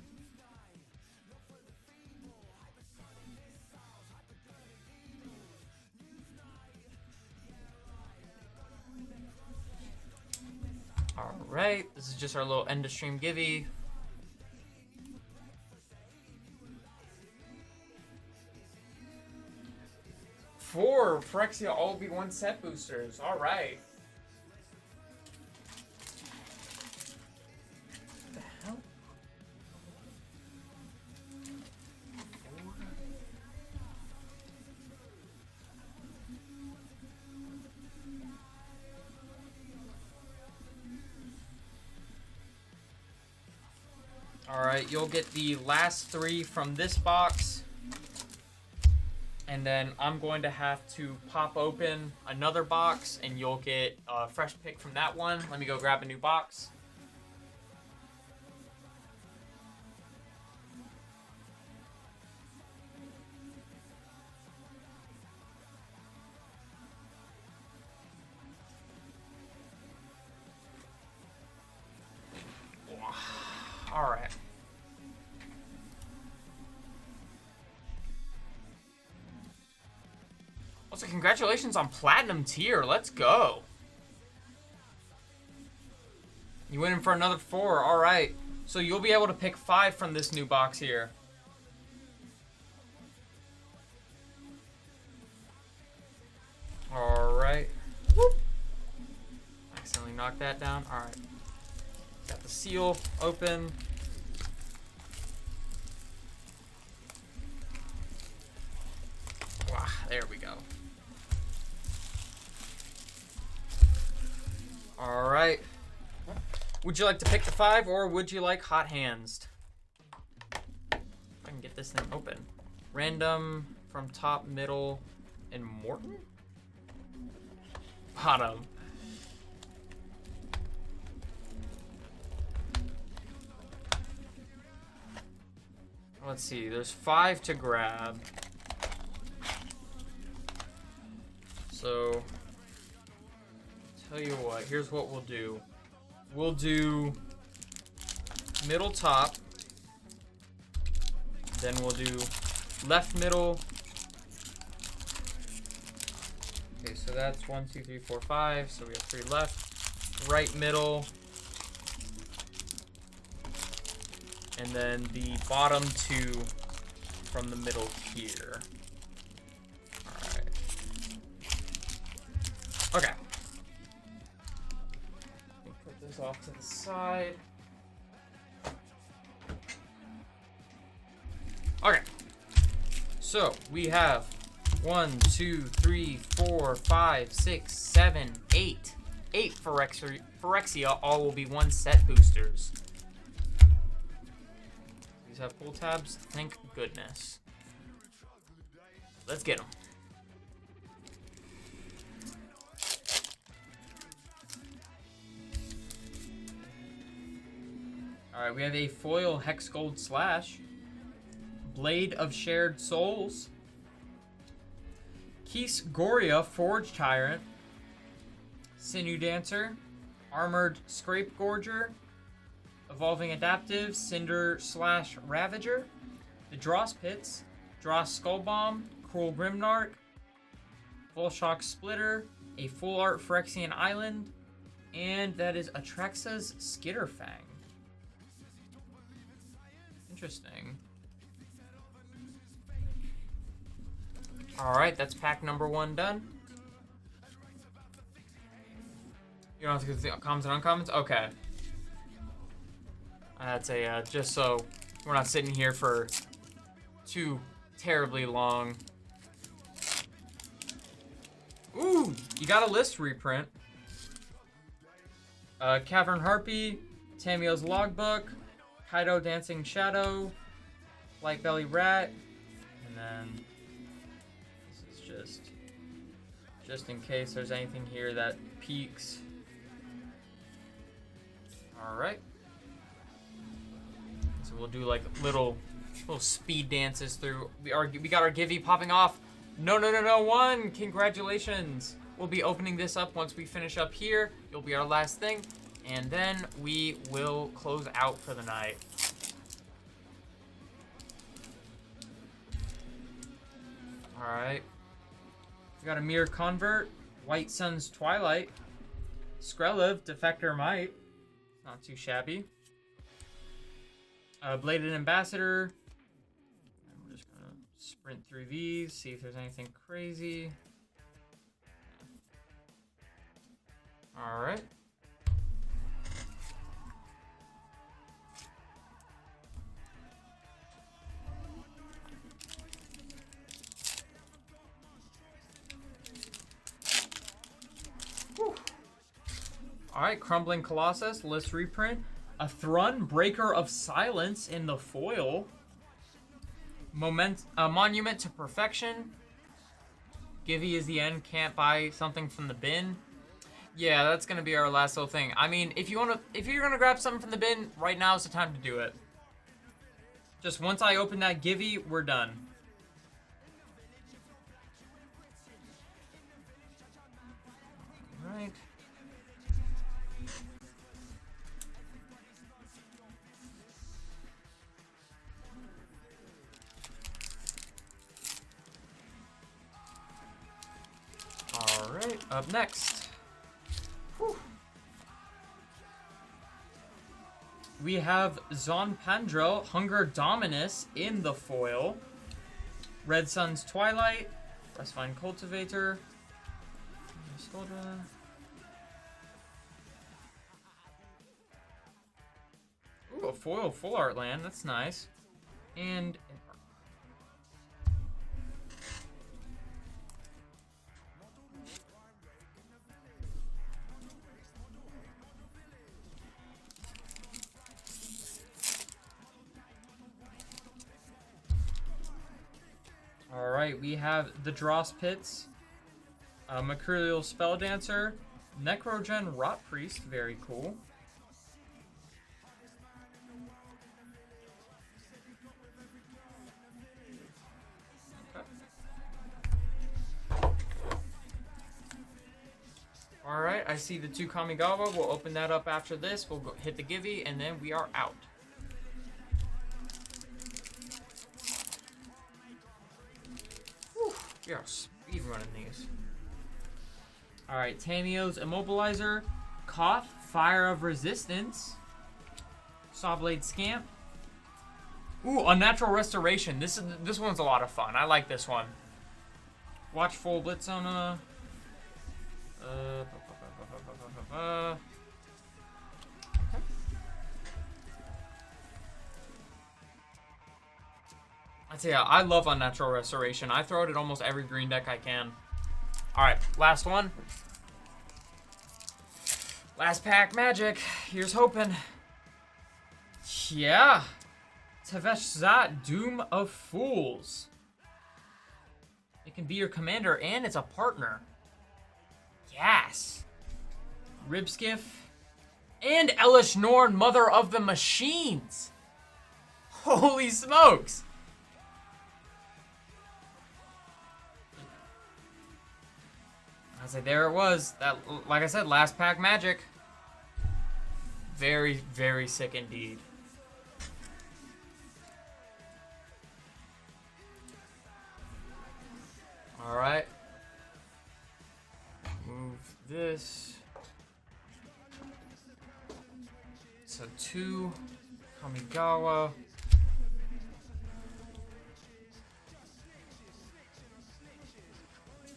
All right, this is just our little end of stream givey. Four Phyrexia all be one set boosters. All right. What the hell? All right, you'll get the last 3 from this box. And then I'm going to have to pop open another box, and you'll get a fresh pick from that one. Let me go grab a new box. All right. Also, congratulations on Platinum Tier. Let's go. You went in for another 4. All right. So you'll be able to pick 5 from this new box here. All right. Whoop. Accidentally knocked that down. All right. Got the seal open. Wow, there we go. All right. Would you like to pick the 5, or would you like hot hands? If I can get this thing open. Random from top, middle, and Morton? Bottom. Let's see, there's 5 to grab. So, tell you what, here's what we'll do. We'll do middle top, then we'll do left middle. Okay, so that's 1, 2, 3, 4, 5. So we have 3 left. Right middle. And then the bottom 2 from the middle here. Alright. Okay. Let me put this off to the side. Okay. So we have 1, 2, 3, 4, 5, 6, 7, 8. 8 Phyrexia, all will be one set boosters. These have pull tabs, thank goodness. Let's get them. Alright, we have a foil Hex Gold Slash, Blade of Shared Souls, Keese Goria Forge Tyrant, Sinew Dancer, Armored Scrape Gorger, Evolving Adaptive, Cinder Slash Ravager, the Dross Pits, Dross Skull Bomb, Cruel Grimnark, Volshock Splitter, a Full Art Phyrexian Island, and that is Atraxa's Skitterfang. Interesting. Alright, that's pack number 1 done. You don't have to go through the commons and uncommons? Okay. That's a, just so we're not sitting here for too terribly long. Ooh, you got a list reprint. Cavern Harpy, Tamio's Logbook, Kaido Dancing Shadow, Light Belly Rat, and then this is just in case there's anything here that peaks. All right. So we'll do like little speed dances through. We got our Givey popping off. No, 1. Congratulations. We'll be opening this up once we finish up here. You'll be our last thing. And then we will close out for the night. Alright. We got a Mirror Convert, White Sun's Twilight, Skrelev, Defector Might. Not too shabby. Bladed Ambassador. And we're just gonna sprint through these, see if there's anything crazy. Alright. Alright, Crumbling Colossus, list reprint. A Thrun, Breaker of Silence in the foil. Monument to Perfection. Givey is the end, can't buy something from the bin. Yeah, that's gonna be our last little thing. I mean, if you're gonna grab something from the bin, right now is the time to do it. Just once I open that Givey, we're done. Alright. Alright, up next. Whew. We have Zonpandrel, Hunger Dominus in the foil. Red Sun's Twilight, Restfine Cultivator. Ooh, a foil full art land, that's nice. And alright, we have the Dross Pits, Mercurial Spelldancer, Necrogen Rot Priest, very cool. Alright, I see the 2 Kamigawa. We'll open that up after this. We'll go hit the Givey, and then we are out. Whew, we are speedrunning these. Alright, Tamio's Immobilizer, Koth, Fire of Resistance, Sawblade Scamp. Ooh, Unnatural Restoration. This one's a lot of fun. I like this one. Watchful Blitz on I tell ya, I love Unnatural Restoration. I throw it at almost every green deck I can. Alright, last one. Last pack magic. Here's hoping. Yeah. Teveshzat, Doom of Fools. It can be your commander and it's a partner. Yes. Ribskiff. And Elish Norn, Mother of the Machines. Holy smokes. I said, there it was. That, like I said, last pack magic. Very, very sick indeed. All right. Move this. So 2 Kamigawa.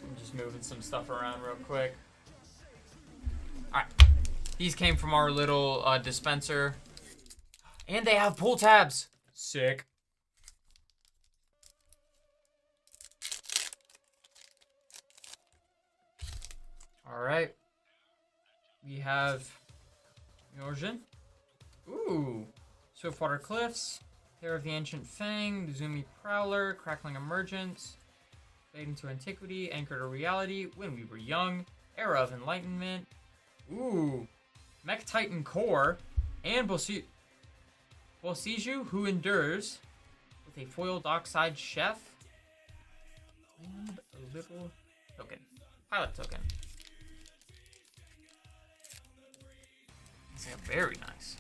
I'm just moving some stuff around real quick. Alright. These came from our little dispenser. And they have pull tabs. Sick. Alright. We have Yorjin. Ooh. Swiftwater Cliffs. Hair of the Ancient Fang. Zumi Prowler. Crackling Emergence. Fade into Antiquity. Anchor to Reality. When We Were Young. Era of Enlightenment. Ooh. Mech Titan Core. And Bosiju, Who Endures. With a foil Dockside Chef. And a little token. Pilot token. Yeah, very nice.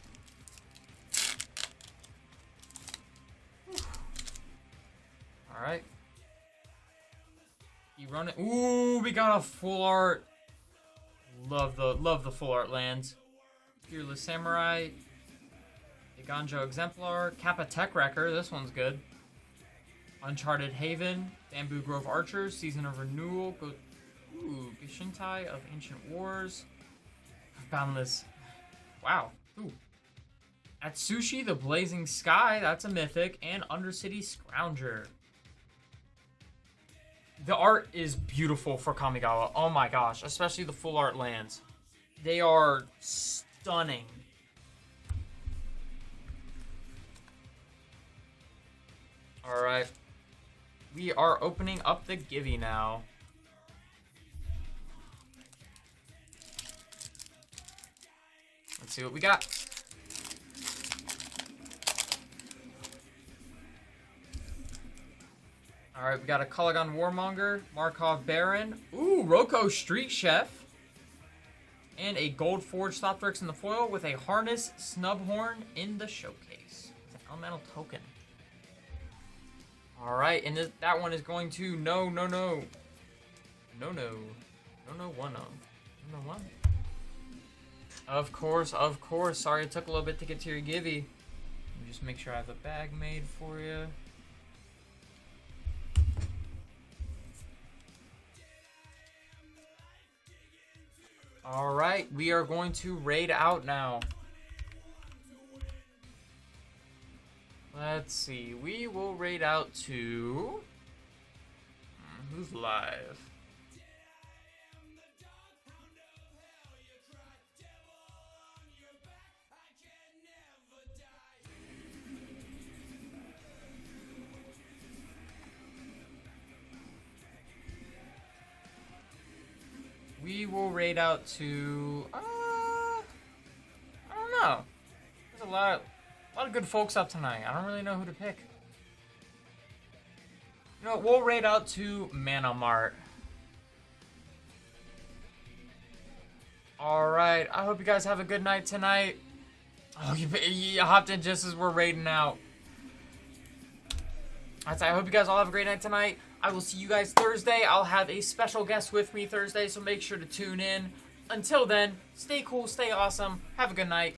All right. You run it. Ooh, we got a full art. Love the full art lands. Fearless Samurai. Ganjo Exemplar. Kappa Tech Wrecker. This one's good. Uncharted Haven. Bamboo Grove Archers. Season of Renewal. Gishintai of Ancient Wars. Boundless. Wow. Ooh. Atsushi, the Blazing Sky. That's a mythic. And Undercity Scrounger. The art is beautiful for Kamigawa. Oh my gosh. Especially the full art lands. They are stunning. Alright. We are opening up the Givey now. Let's see what we got. Alright, we got a Kalagan Warmonger, Markov Baron, ooh, Roko Street Chef, and a Gold Forge Slaptrix in the foil with a Harness Snubhorn in the showcase. It's an elemental token. Alright, and that one is going to no, 1-0. Of course. Sorry it took a little bit to get to your Givey. Let me just make sure I have a bag made for you. Alright, we are going to raid out now. Let's see, we will raid out to... who's live? We will raid out to... I don't know. There's a lot of good folks up tonight. I don't really know who to pick. You know what? We'll raid out to Mana Mart. Alright. I hope you guys have a good night tonight. Oh, you hopped in just as we're raiding out. I hope you guys all have a great night tonight. I will see you guys Thursday. I'll have a special guest with me Thursday, so make sure to tune in. Until then, stay cool, stay awesome, have a good night.